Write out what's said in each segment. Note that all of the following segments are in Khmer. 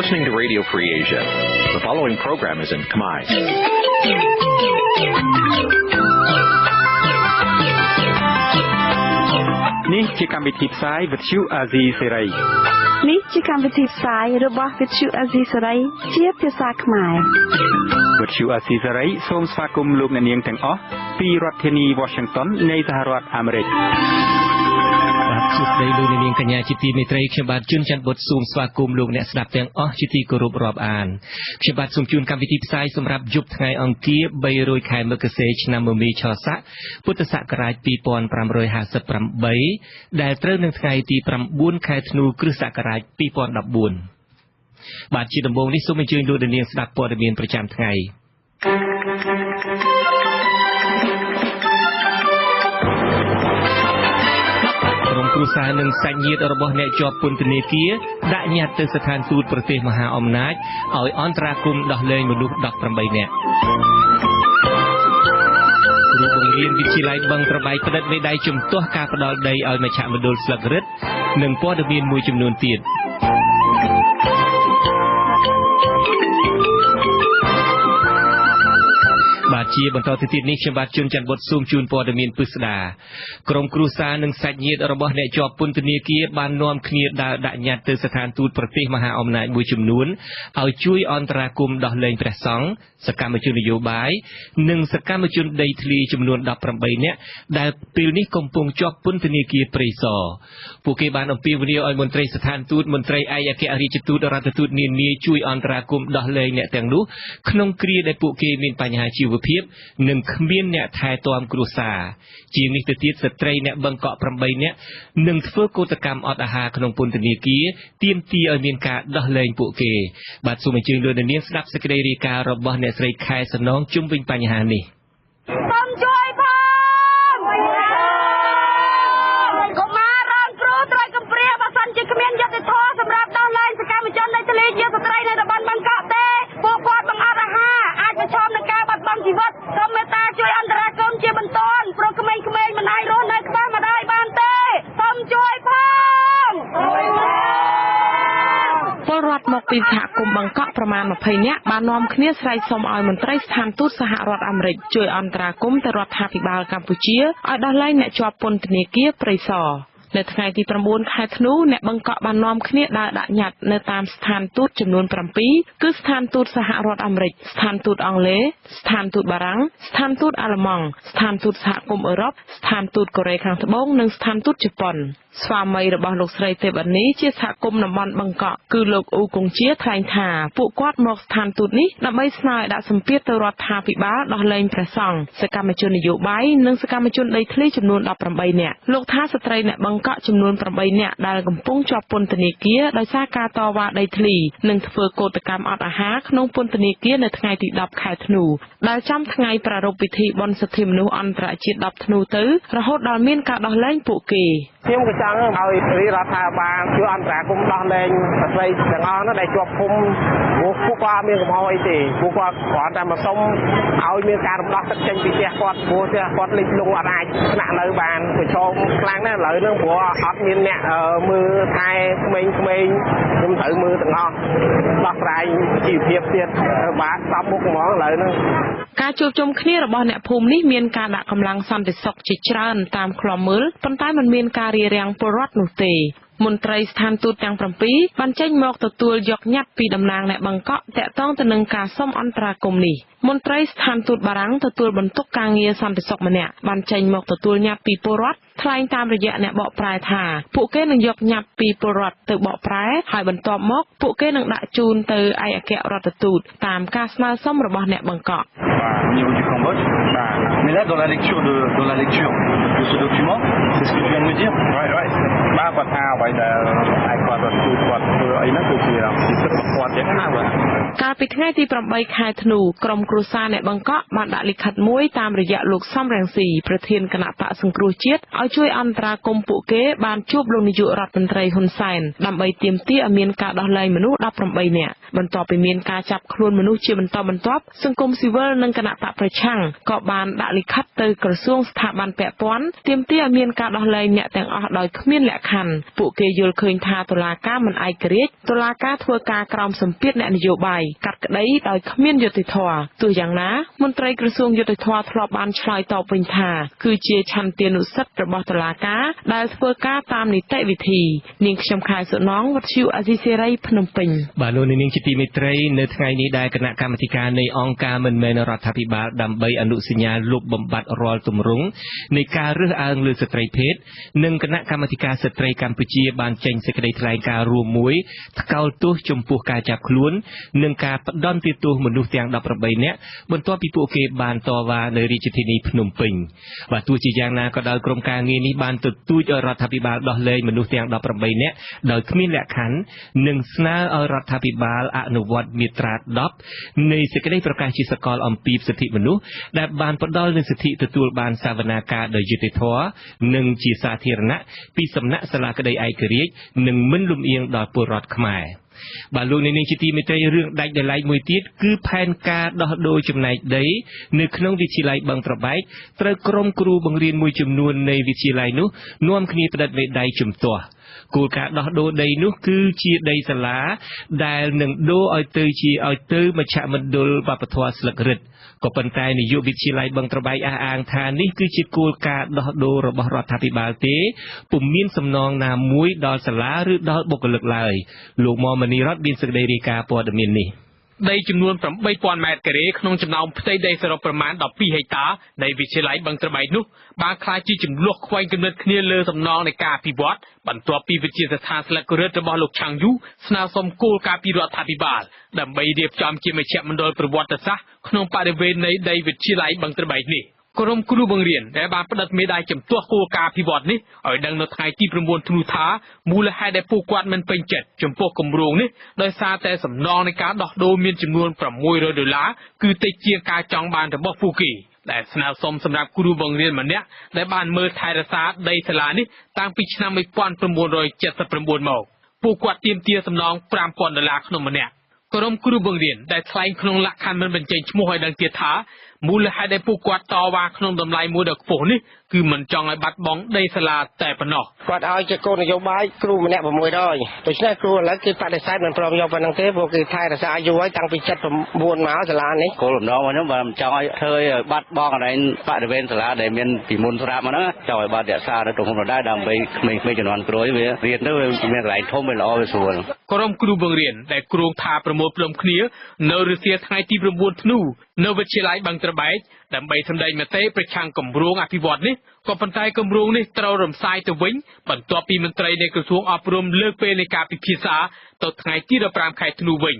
listening to Radio Free Asia. The following program is in Khmer. នេះជាកម្មវិធីផ្សាយវិទ្យុអាស៊ីសេរី នេះជាកម្មវិធីផ្សាយរបស់វិទ្យុអាស៊ីសេរីជាភាសាខ្មែរវិទ្យុអាស៊ីសេរីសូមស្វាគមន៍លោកអ្នកនាងទាំងអស់ពីរដ្ឋធានី Washington នៃសហរដ្ឋអាមេរិកសួស្តីលោកអ្នកនាងកញ្ញាជាទីមេត្រីខ្ញុំបាទជួនច័ន្ទបុត្រសូមស្វាគមន៍លោកអ្នកស្ដាប់ទាំងអស់ជាទីគោរពរាប់អានខ្ញុំបាទសូមជូនកម្មវិធីផ្សាយសម្រាប់យប់ថ្ងៃអង្គារ300ខែមករាឆ្នាំមមីឆស័កពុទ្ធសករាជ2558ដែលត្រូវនឹងថ្ងៃទី9ខែធ្នូគ្រិស្តសករាជ2014បាទជាដំបូងនេះសូមអញ្ជើញលោកអ្នកនាងស្ដាប់ព័ត៌មានប្រចាំថ្ងៃគ្រួសារនិងសាច់ញាតិរបស់អ្នកជាប់ពន្ធនាគារដាក់ញត្តិទៅស្ថានទូតប្រទេសមហាអំណាចឲ្យអន្តរាគមន៍ដោះលែងមនុស្ស18នាក់គ្រូបង្រៀនវិទ្យាល័យបឹងត្របែកផ្តិតមេដាយជំទាស់ការផ្ដាល់ដីឲ្យមជ្ឈមណ្ឌលស្លឹករឹតនិងព័ត៌មានមួយចំនួនទៀតបាទជាបន្តទៅទៀតនេះខ្ញុំបាទជួនច័ន្ទបុត្រសូមជូនព័ត៌មានពិស្ដាក្រុមគ្រួសារនិងសាច់ញាតិរបស់អ្នកជាប់ពន្ធនាគារបាននាំគ្នាដើរដាក់ញត្តិទៅស្ថានទូតប្រទេសមហាអំណាចមួយចំនួនឲ្យជួយអន្តរាគមន៍ដោះលែងព្រះសង្ឃសកម្មជននយោបាយនិងសកម្មជនដីធ្លីចំនួន18នាក់ដែលពេលនេះកំពុងជាប់ពន្ធនាគារព្រៃសរពួកគេបានអំពាវនាវឲ្យមន្ត្រីស្ថានទូតមន្ត្រីឯកអគ្គរដ្ឋទូតរដ្ឋទូតនានាជួយអន្តរាគមន៍ដោះលែងអ្នកទាំងនោះក្នុងគ្រាដែលពួកគេមានបញ្ហាជីវភាពនិងគ្មានអ្នកថែទាំគ្រួសារជាងនេះទៅទៀតស្ត្រីអ្នកបឹងកក់8នាក់នឹងធ្វើកោតកម្មអត់អាហារក្នុងពន្ធនាគារទាមទារឲ្យមានការដោះលែងពួកគេបាទសូមអញ្ជើញលោកអ្នកនាងស្ដាប់សេចក្តីរាយការណ៍របស់អ្នកស្រីខែសំណងជុំវិញបញ្ហានេះសូមជួយផងកុមាររងគ្រោះត្រូវកំព្រាបើសិនជាគ្មានយុត្តិធម៌សម្រាប់ដោះលែងសកម្មជនដីធ្លីជាស្ត្រីនៅតំបន់បឹងកក់ទេពួកគាត់បង្អត់អាហារអាចប្រឈមនឹងការបាត់បង់ជីវិតសូមមេត្តាជួយអន្តរាគមន៍ជាបន្ទាន់ព្រោះក្មេងៗមិនអាចរស់នៅខ្វះម្ដាយបានទេសូមជួយផងពលរដ្ឋមកពីសហគមន៍បឹងកក់ប្រមាណ20នាក់បាននាំគ្នាស្រែកសុំឲ្យមន្ត្រីស្ថានទូតសហរដ្ឋអាមេរិកជួយអន្តរាគមន៍ទៅរដ្ឋាភិបាលកម្ពុជាឲ្យដោះលែងអ្នកជាប់ពន្ធនាគារព្រៃសរនៅថ្ងៃទី9ខែធ្នូអ្នកបឹងកក់បាននាំគ្នាដើរដាក់ញត្តិនៅតាមស្ថានទូតចំនួន7គឺស្ថានទូតសហរដ្ឋអាមេរិកស្ថានទូតអង់គ្លេសស្ថានទូតបារាំងស្ថានទូតអាល្លឺម៉ង់ស្ថានទូតសហគមន៍អឺរ៉ុបស្ថានទូតកូរ៉េខាងត្បូងនិងស្ថានទូតជប៉ុនស្វាមីរបស់លោកស្រីទេពអានីជាសហគមន៍តំបន់បឹងកក់គឺលោកអ៊ូគង្ជាថ្លែងថាពួកគាត់មកស្ថានទូតនេះដើម្បីស្នើឲ្យដាក់សម្ពាធទៅរដ្ឋាភិបាលដោះលែងព្រះសង្ឃសកម្មជននយោបាយនិងសកម្មជនដីធ្លីចំនួន18នាក់លោកថាស្ត្រីអ្នកបឹងកក់ចំនួន8នាក់ដែលកំពុងជាប់ពន្ធនាគារដោយសារការតវ៉ាដីធ្លីនិងធ្វើកោតកម្មអត់អាហារក្នុងពន្ធនាគារនៅថ្ងៃទី10ខែធ្នូដែលចំថ្ងៃប្រារព្ធពិធីបុណ្យសិទ្ធិមនុស្សអន្តរជាតិ10ធ្នូទៅរហូតដល់មានការដោះលែងពួកគេខ្ញុំក៏ចង់ឲ្យរដ្ឋាភិបាលជួយអន្តរាគមន៍ដោះលែងស្ត្រីទាំងអស់នោះដែលជាប់ឃុំពួកគាត់មានកំហុសអីទេពួកគាត់គ្រាន់តែមកសុំឲ្យមានការរំដោះទឹកចេញពីផ្ទះគាត់ព្រោះផ្ទះគាត់លិចលង់អត់អាចស្នាក់នៅបានប្រឈមខ្លាំងណាស់ឥឡូវហ្នឹងព្រោះអត់មានអ្នកមើលថែក្មេងៗខ្ញុំត្រូវមើលទាំងអស់ដោះស្រាយជីវភាពទៀតបាទស្បមុខហ្មងឥឡូវហ្នឹងការជួបជុំគ្នារបស់អ្នកភូមិនេះមានការដាក់កម្លាំងសន្តិសុខជាច្រើនតាមឃ្លាំមើលប៉ុន្តែមិនមានការរារាំងពលរដ្ឋនោះទេមន្ត្រីស្ថានទូតទាំង7បានចេញមកទទួលយកញត្តិពីតំណាងអ្នកបឹងកក់តាក់ទងទៅនឹងការសុំអន្តរាគមន៍នេះមន្ត្រីស្ថានទូតបារាំងទទួលបន្ទុកការងារសន្តិសុខម្នាក់បានចេញមកទទួលញត្តិពីពលរដ្ឋថ្លែងតាមរយៈអ្នកបកប្រែថាពួកគេនឹងយកញត្តិពីពលរដ្ឋទៅបកប្រែហើយបន្ទាប់មកពួកគេនឹងដាក់ជូនទៅឯកអគ្គរដ្ឋទូតតាមការស្នើសុំរបស់អ្នកបឹងកក់ niveau du Cambodge. Mais là, dans la lecture de ce document, c'est ce que tu viens de me dire. Ouais. Bah, pas à, ouais, avec quoi, quoi, កាលពីថ្ងៃទី8ខែធ្នូក្រុមគ្រួសារអ្នកបឹងកក់បានដាក់លិខិតមួយតាមរយៈលោកសំរងស៊ីប្រធានគណៈបកសង្គ្រោះជាតិឲ្យជួយអន្តរាគមន៍ពួកគេបានជួបលោកនាយករដ្ឋមន្ត្រីហ៊ុនសែនដើម្បីទាមទារឲ្យមានការដោះលែងមនុស្ស18នាក់បន្ទាប់ពីមានការចាប់ខ្លួនមនុស្សជាបន្តបន្ទាប់សង្គមស៊ីវិលនិងគណៈបកប្រឆាំងក៏បានដាក់លិខិតទៅក្រសួងស្ថាប័នពាក់ព័ន្ធ ទាមទារឲ្យមានការដោះលែងអ្នកទាំងអស់ដោយគ្មានលក្ខខណ្ឌពួកគេយល់ឃើញថាតុលាការមិនឯករាជ្យតុលាការធ្វើការក្រោមសម្ពាធអ្នកនយោបាយកាត់ក្តីដោយគ្មានយុត្តិធម៌ទោះយ៉ាងណាមន្ត្រីក្រសួងយុត្តិធម៌ធ្លាប់បានឆ្លើយតបវិញថាគឺជាឆន្ទានុសិទ្ធិរបស់តុលាការដែលធ្វើការតាមនីតិវិធីនាងខ្ញុំខែសុណងវັດឈូអាស៊ីសេរីភ្នំពេញបាទលោកនាងជាទីមេត្រីនៅថ្ងៃនេះដែលគណៈកម្មាធិការនៃអង្គការមិនមែនរដ្ឋាភិបាលដើម្បីអនុសញ្ញាលុបបំបាត់រាល់ទម្រង់នៃការរើសអើងលើស្ត្រីភេទនិងគណៈកម្មាធិការស្ត្រីកម្ពុជាបានចេញសេចក្តីថ្លែងការណ៍រួមមួយថ្កោលទោសចំពោះការចាប់ខ្លួននិងការផ្ដន់ទោសមនុស្សទាំង18នាក់បន្ទាប់ពីពួកគេបានតវ៉ានៅរាជធានីភ្នំពេញបាទទោះជាយ៉ាងណាក៏ដោយក្រុមការងារនេះបានទទូចឲ្យរដ្ឋាភិបាលដោះលែងមនុស្សទាំង18នាក់ដោយគ្មានលក្ខខណ្ឌនិងស្នើឲ្យរដ្ឋាភិបាលអនុវត្តមាត្រា10នៃសេចក្តីប្រកាសជាសកលអំពីសិទ្ធិមនុស្សដែលបានផ្ដល់នូវសិទ្ធិទទួលបានសវនាការដោយយុត្តិធម៌និងជាសាធារណៈពីសំណាក់សាលាក្តីឯករាជ្យនិងមិនលំអៀងដល់ពលរដ្ឋខ្មែរបាទលោកនាងជាទីមេត្រីរឿងដាច់ដោយឡែកមួយទៀតគឺផែនការដោះដូរចំណែកដីនៅក្នុងវិទ្យាល័យបឹងត្របែកត្រូវក្រុមគ្រូបង្រៀនមួយចំនួននៃវិទ្យាល័យនោះនាំគ្នាផ្តិតមេដៃជំទាស់គោលការណ៍ដោះដូរដីនោះគឺជាដីសាលាដែលនឹងដូរឲ្យទៅមជ្ឈមណ្ឌលវប្បធម៌ស្លឹករឹតក៏ប៉ុន្តែនាយកវិទ្យាល័យបឹងត្របែកអះអាងថានេះគឺជាគោលការណ៍ដោះដូររបស់រដ្ឋាភិបាលទេពុំមានសំណងណាមួយដល់សាលាឬដល់បុគ្គលិកឡើយលោកមនីរតមានសេចក្តីរាយការណ៍ព័ត៌មាននេះដីចំនួន 8,000 ម៉ែត្រការ៉េក្នុងចំណោមផ្ទៃដីសរុបប្រមាណ 12 ហិកតានៃវិទ្យាល័យបឹងត្របែកនោះបានក្លាយជាចំនួនខ្វែងគំនិតគ្នាលើសំណងនៃការអភិវឌ្ឍបន្ទាប់ពីវិទ្យាស្ថានស្លឹករឹតរបស់លោកឆាងយូស្នើសុំគោលការណ៍ពីរដ្ឋាភិបាលដើម្បីរៀបចំជាមជ្ឈមណ្ឌលប្រវត្តិសាស្ត្រក្នុងបរិវេណនៃដីវិទ្យាល័យបឹងត្របែកនេះក្រុមគ្រូបង្រៀនដែលបានផ្តិតមេដាយជំទាស់គោលការណ៍អភិវឌ្ឍនេះឲ្យដឹងនៅថ្ងៃទី9ធ្នូថាមូលហេតុដែលពួកគាត់មិនពេញចិត្តចំពោះគម្រោងនេះដោយសារតែសំណងនៃការដោះដូរមានចំនួន$600គឺតិចជាងការចង់បានរបស់ពួកគេដែលស្នើសុំសម្រាប់គ្រូបង្រៀនម្នាក់ដែលបានមើលថែរក្សាដីសាលានេះតាំងពីឆ្នាំ1979មកពួកគាត់ទាមទារសំណង$5,000ក្នុងម្នាក់ក្រុមគ្រូបង្រៀនដែលថ្លែងក្នុងលក្ខខណ្ឌមិនបញ្ចេញឈ្មោះឲ្យដឹងទៀតថាមូលហេតុដែលពួកគាត់តវ៉ាក្នុងតម្លៃមួយដ៏ខ្ពស់នេះគឺមិនចង់ឲ្យបាត់បង់ដីសាលាតែប៉ុណ្ណោះគាត់ឲ្យជាគោលនយោបាយគ្រូម្នាក់$600ដូច្នេះគ្រូឥឡូវគេបដិសេធមិនព្រមយកប៉ុណ្ណឹងទេព្រោះគេថែរក្សាយូរហើយតាំងពី79មកសាលានេះគោលបំណងរបស់ខ្ញុំមិនចង់ឲ្យធ្វើឲ្យបាត់បង់កន្លែងបរិវេណសាលាដែលមានពីមុនស្រាប់មកហ្នឹងចង់ឲ្យបាត់រក្សានៅក្នុងនោះដែរដើម្បីក្មេងៗជំនាន់ក្រោយវារៀនទៅមានកន្លែងធំវាល្អវាស្រួលក្រុមគ្រូបង្រៀនដែលគ្រោងថាប្រមូលផ្ដុំគ្នានៅរសៀលថ្ងៃទី9ធ្នូនៅវិទ្យាល័យបឹងត្របែកដើម្បីសម្ដែងមតិប្រឆាំងគម្រោងអភិវឌ្ឍនេះក៏ប៉ុន្តែគម្រោងនេះត្រូវរំសាយទៅវិញបន្ទាប់ពីមន្ត្រីនៃក្រសួងអប់រំលើកពេលនៃការពិភាក្សាទៅថ្ងៃទី15ខែធ្នូវិញ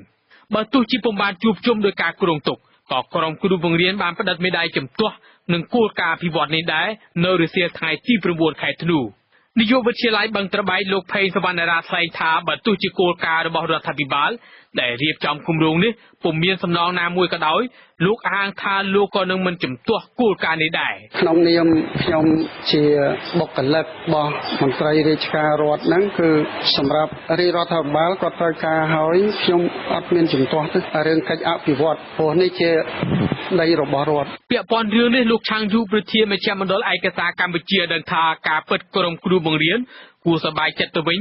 បើទោះជាពុំបានជួបជុំដោយការគ្រោងទុកក៏ក្រុមគ្រូបង្រៀនបានផ្តិតមេដាយជំទាស់នឹងគោលការណ៍អភិវឌ្ឍនេះដែរនៅរសៀលថ្ងៃទី9ខែធ្នូនាយកវិទ្យាល័យបឹងត្របែកលោកផេងសវណ្ណរាថ្លែងថាបើទោះជាគោលការណ៍របស់រដ្ឋាភិបាលដែលរៀបចំគម្រោងនេះពុំមានសំណងណាមួយក៏ដោយលោកអាងថាលោកក៏នឹងមិនជំទាស់គោលការណ៍នេះដែរក្នុងនាមខ្ញុំជាបុគ្គលិករបស់មន្ត្រីរាជការរដ្ឋហ្នឹងគឺសម្រាប់រាជរដ្ឋាភិបាលគាត់ត្រូវការហើយខ្ញុំអត់មានជំទាស់ទេរឿងកិច្ចអភិវឌ្ឍព្រោះនេះជាដីរបស់រដ្ឋពាក់ព័ន្ធរឿងនេះលោកឆាងយូប្រធានមជ្ឈមណ្ឌលឯកសារកម្ពុជាដឹងថាការពិតក្រុមគ្រូបង្រៀនគួរសប្បាយចិត្តទៅវិញ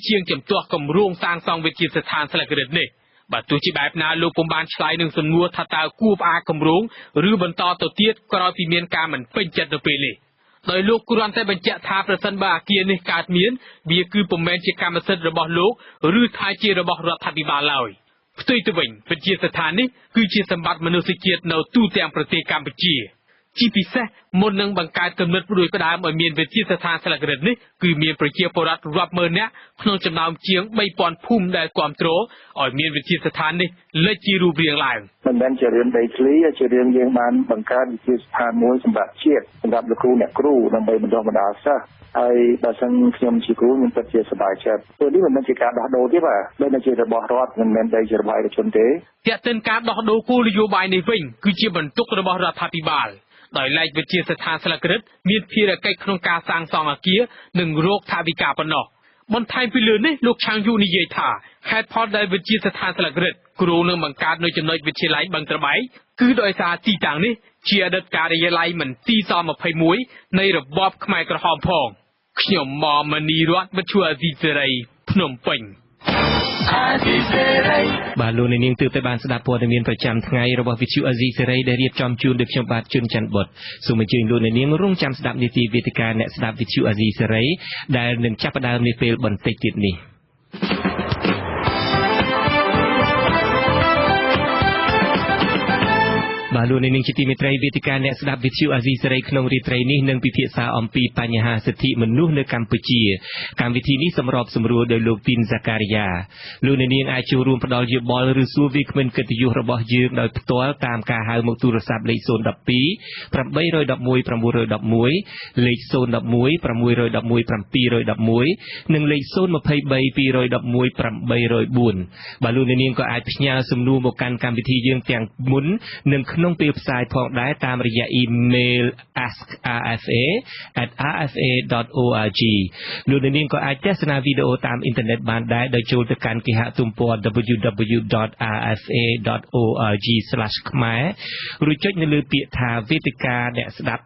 ជាងជំទាស់គម្រោងសាងសង់វិទ្យាស្ថានស្លឹករឹតនេះបើទោះជាបែបណាលោកពុំបានឆ្លើយនឹងសំណួរថាតើគួរផ្អាកគម្រោងឬបន្តទៅទៀតក្រោយពីមានការមិនពេញចិត្តនៅពេលនេះដោយលោកគ្រាន់តែបញ្ជាក់ថាប្រសិនបើអគារនេះកើតមានវាគឺពុំមែនជាកម្មសិទ្ធិរបស់លោកឬថាជារបស់រដ្ឋាភិបាលឡើយផ្ទុយទៅវិញវិទ្យាស្ថាននេះគឺជាសម្បត្តិមនុស្សជាតិនៅទូទាំងប្រទេសកម្ពុជាជាពិសេសមុននឹងបង្កើតគំនិតផ្ដួចផ្ដើមឲ្យមានវិទ្យាស្ថានស្លឹករឹតនេះគឺមានប្រជាពលរដ្ឋរាប់ម៉ឺននាក់ក្នុងចំណោមជាង3000ភូមិដែលគាំទ្រឲ្យមានវិទ្យាស្ថាននេះលេចជារូបរាងឡើងមិនមែនជារឿងដីធ្លីជារឿងយើងបានបង្កើតវិទ្យាស្ថានមួយសម្រាប់ជាតិសម្រាប់លោកគ្រូអ្នកគ្រូដើម្បីបណ្ដុះបណ្ដាលសិស្សហើយបើសិនខ្ញុំជាគ្រូខ្ញុំពិតជាសប្បាយចិត្តព្រោះនេះមិនមែនជាការដោះដូរទេបាទដូចជារបស់រដ្ឋមិនមែនដីជារបស់ឯកជនទេទាក់ទិនការដោះដូរគោលនយោបាយនេះវិញគឺជាបន្ទុករបស់រដ្ឋាភិបាលដោយឡែកវិទ្យាស្ថានស្លឹករឹតមានភារកិច្ចក្នុងការសាងសង់អគារនិងរកថវិកាប៉ុណ្ណោះ บนไทยไปเลยนี่ลูกช้างยูนิเยธาแฮดพอดได้วิจิตรสถานสลักเกตครูนึงบังการโดยจำนวนวิจิไลบังตระไบคือโดยสาตีต่างนี้เชียร์ดัดการยาไลเหมือนตีซอมมาไพมวยในระบบขมายกระหอบพองขยมมอมณีรัตบัชัวดีเจไรพนมเป่งบาลูในนิ่งตื่นแต่บานสดาปวดเมียนประจำថ្ងៃរបស់វិទ្យុអាស៊ីសេរីដែលរៀបចំជូនដោយខ្ញុំបាទជួនច័ន្ទបុត្រសូមអញ្ជើញលោកអ្នកនាងរងចាំស្ដាប់នីតិវេទិកាអ្នកស្ដាប់វិទ្យុអាស៊ីសេរីដែលនឹងចាប់ផ្ដើមនាពេលបន្តិចទៀតនេះบาลูในนิ่งจิตมิตรวิธีการเนี่ยสดับวิทยุอาซีเซรีขนมรีไตรนี้นึ่งพิพิธาอมปีปัญหาสิทธิมนุษย์ในกัมพูชีการวิธีนี้สำหรับสำรวจโดยลูกตินซาการยาลูในนิ่งอาจูรวมประดอลยูบอลหรือซูวิกมันเกิดอยู่ระบบยืมโดยตัวตามการหาหมกตุรศัพท์เลขโซนดับปีปรับใบรอยดับมวยปรับมวยรอยดับมวยเลขโซนดับมวยปรับมวยรอยดับมวยปรับปีรอยดับมวยหนึ่งเลขโซนมาเพย์ใบปีรอยดับมวยปรับใบรอยบุญบาลูในนิ่งก็อาจพิจารณาสำรวจบอกการวิธียืมแต่งมุนหนึ่งขนมเปียบสายพองได้ตามระยะอีเมล askrfa@rfa.org ลูกในนี้ก็อาจจะสนาวิดีโอตามอินเทอร์เน็ตบานได้โดยโจทย์การกิหะตุ่มปอ www.rfa.org/khmer หรือจดในลือเปียทาวิธีการเนี่ยสดับ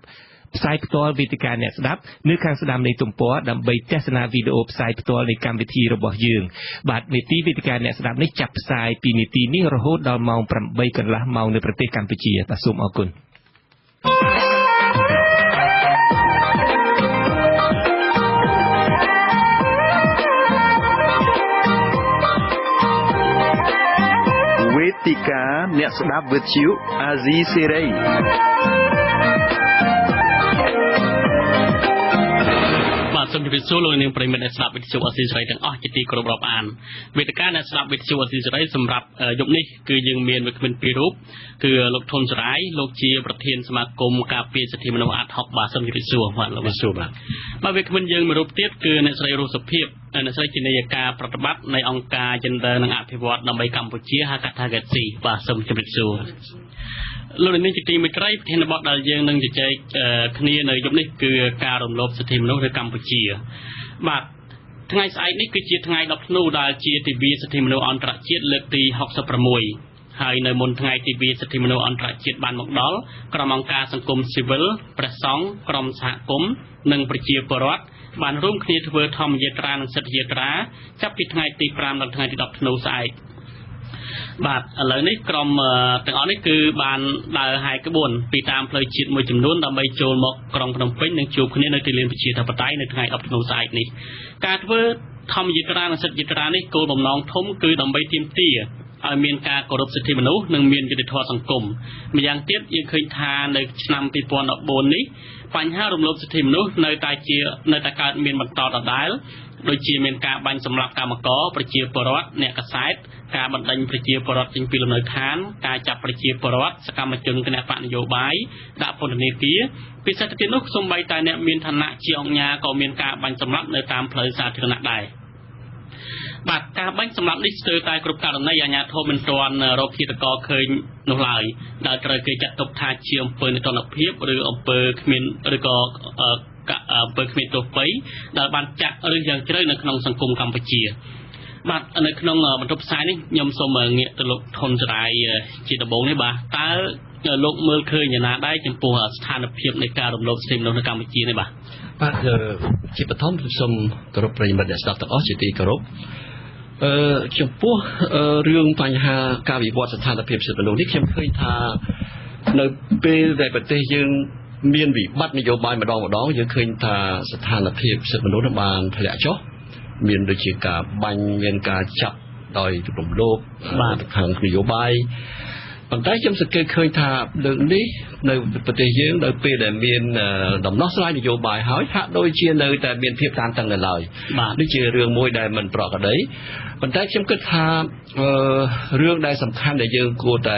สายตัววิธีการเนี่ยสดับเนื้อข้างสดามในตุ่มปอดำใบเทศนาวิดีโอสายตัวในการวิธีระบบยืงบาดนิติวิธีการเนี่ยสดับในจับสายปีนิตินี้ระโหดดาวเมาปรำใบกันละเมาในประเทศกัมพูชีตาสุมอกุลวิธีการเนี่ยสดับวิทยุอาซีเซรีสมจิตสู้ลงในปริมาณในสลับวิทยุอาซีสไรต่างอ้อจิตตีกรอบอ่านวิธีการในสลับวิทยุอาซีสไรสำหรับยกนี้คือยังเมียนวิเป็นปีรูปคือลูกทนสลายลูกเชียประเทศสมาคมกาเปียสถิมโนอาทอกบาสมจิตสู้ว่าเราไม่สู้บ้างมาวิเป็นยังมารูปเทียบคือในสไรรูปสเพียบในสไรจินยากาปฏิบัติในองค์การจันเดนังอภิวัตนำไปกัมพูชีฮากาทาเกตซีบาสมจิตสู้ลูกในจิตตีไม่ใกล้เทนบอดดาวยังนึงจะใจคณีในยมนี้คือการรวมลบสถิมโนในกัมพูชีบาดทั้งไงสายนี้คือจีทั้งไงดับนูดาจีทีวีสถิมโนอันตรจีเลือกตีหกสประมวยให้ในมณฑลทีวีสถิมโนอันตรจีบานหมกดอลกรมองการสังคมซิวิลประสงกรมสหกรมหนึ่งประจีปรวัตบานร่วมคณีทเวอร์ทอมเยตราหนังสถิเยตราจับปิดทั้งไงตีปรามดังทั้งไงที่ดับนูสายบาดอะไรนี่กรมแต่อันนี้คือบานดาวหายกระบวนปีตามเพลย์จิตมวยจำนวนดำใบโจลหมกกรมพนมเพ็ญหนึ่งจูบคนนี้ในที่เรียนพิชิตธรรมไตในทางอัพโนไซด์นี่การเพื่อทำยิตราในสัตยิตรานี่โกลบ่มน้องทมคือดำใบทีมเตี้ยเอาเมียนการกรบสถิมนุหนึ่งเมียนยุติธรรมสังคมมีอย่างเตี้ยยังเคยทานในนำปีปอนอบบนนี้ปัญหารวมลบสถิมนุในตาเจียในตาการเมียนบรรทอต่อได้โดยจีเมียนการบัญสำหรับการมกอประเจียปรวัตเนี่ยกระสายการบันดันประเจียปรวัตจึงปีละหน่วยค้านการจับประเจียปรวัตสกรรมจนคณะปนโยบายดาพลเนตีปิศาจตินุสมบัยตาเนี่ยเมียนธนะเชียงยาก็เมียนการบัญสำหรับในตามเพลย์สาธารณะได้บัตรการบัญสำหรับนิสเตอร์ตายกรุบการในยาญาโทเป็นตอนโรคขีตกอเคยนุลายดาวเคยจัดตบทาเชียงเปิดในตอนนับเพียบหรืออำเภอขมิ้นหรือก็เปิดขมิ้นตัวไปดาวบันจักหรือยังเจริญในขนมสังคมกัมพูชีบัตรในขนมบรรทุกสายนี่ยมสมเงี้ยตลกทนสลายจิตบงนี่บ่าตาโลกเมื่อเคยอย่างน่าได้จำปัวสถานเพียบในการรวมโลกสถิมโนในกัมพูชีนี่บ่าบัตรจิตปฐมสมกรบปริมาณเดชตัดออจิตีกรบจำพวกเรื่องปัญหาการวิวัฒน์สถานเพียบสิบโลนี่เข้มเคยทาในปีในประเทศยังเมียนวิบัตินโยบายมาดองยังเคยทาสถานเพียบสิบโลนบานผลิตจ๊อเมียนโดยเฉพาะบัญเมียนการจับโดยกลุ่มโลกทางนโยบายปัจจัยจำสังเกตเคยทาเรื่องนี้ในประเทศยังในปีแต่เมียนดำนอกสลายนโยบายหายถ้าโดยเชียร์ในแต่เมียนเพียบตามตั้งแต่เลยนี่เจอเรื่องมวยได้มันปลอกกันได้ปัจจัยจำก็ทาเรื่องได้สำคัญแต่ยังกูแต่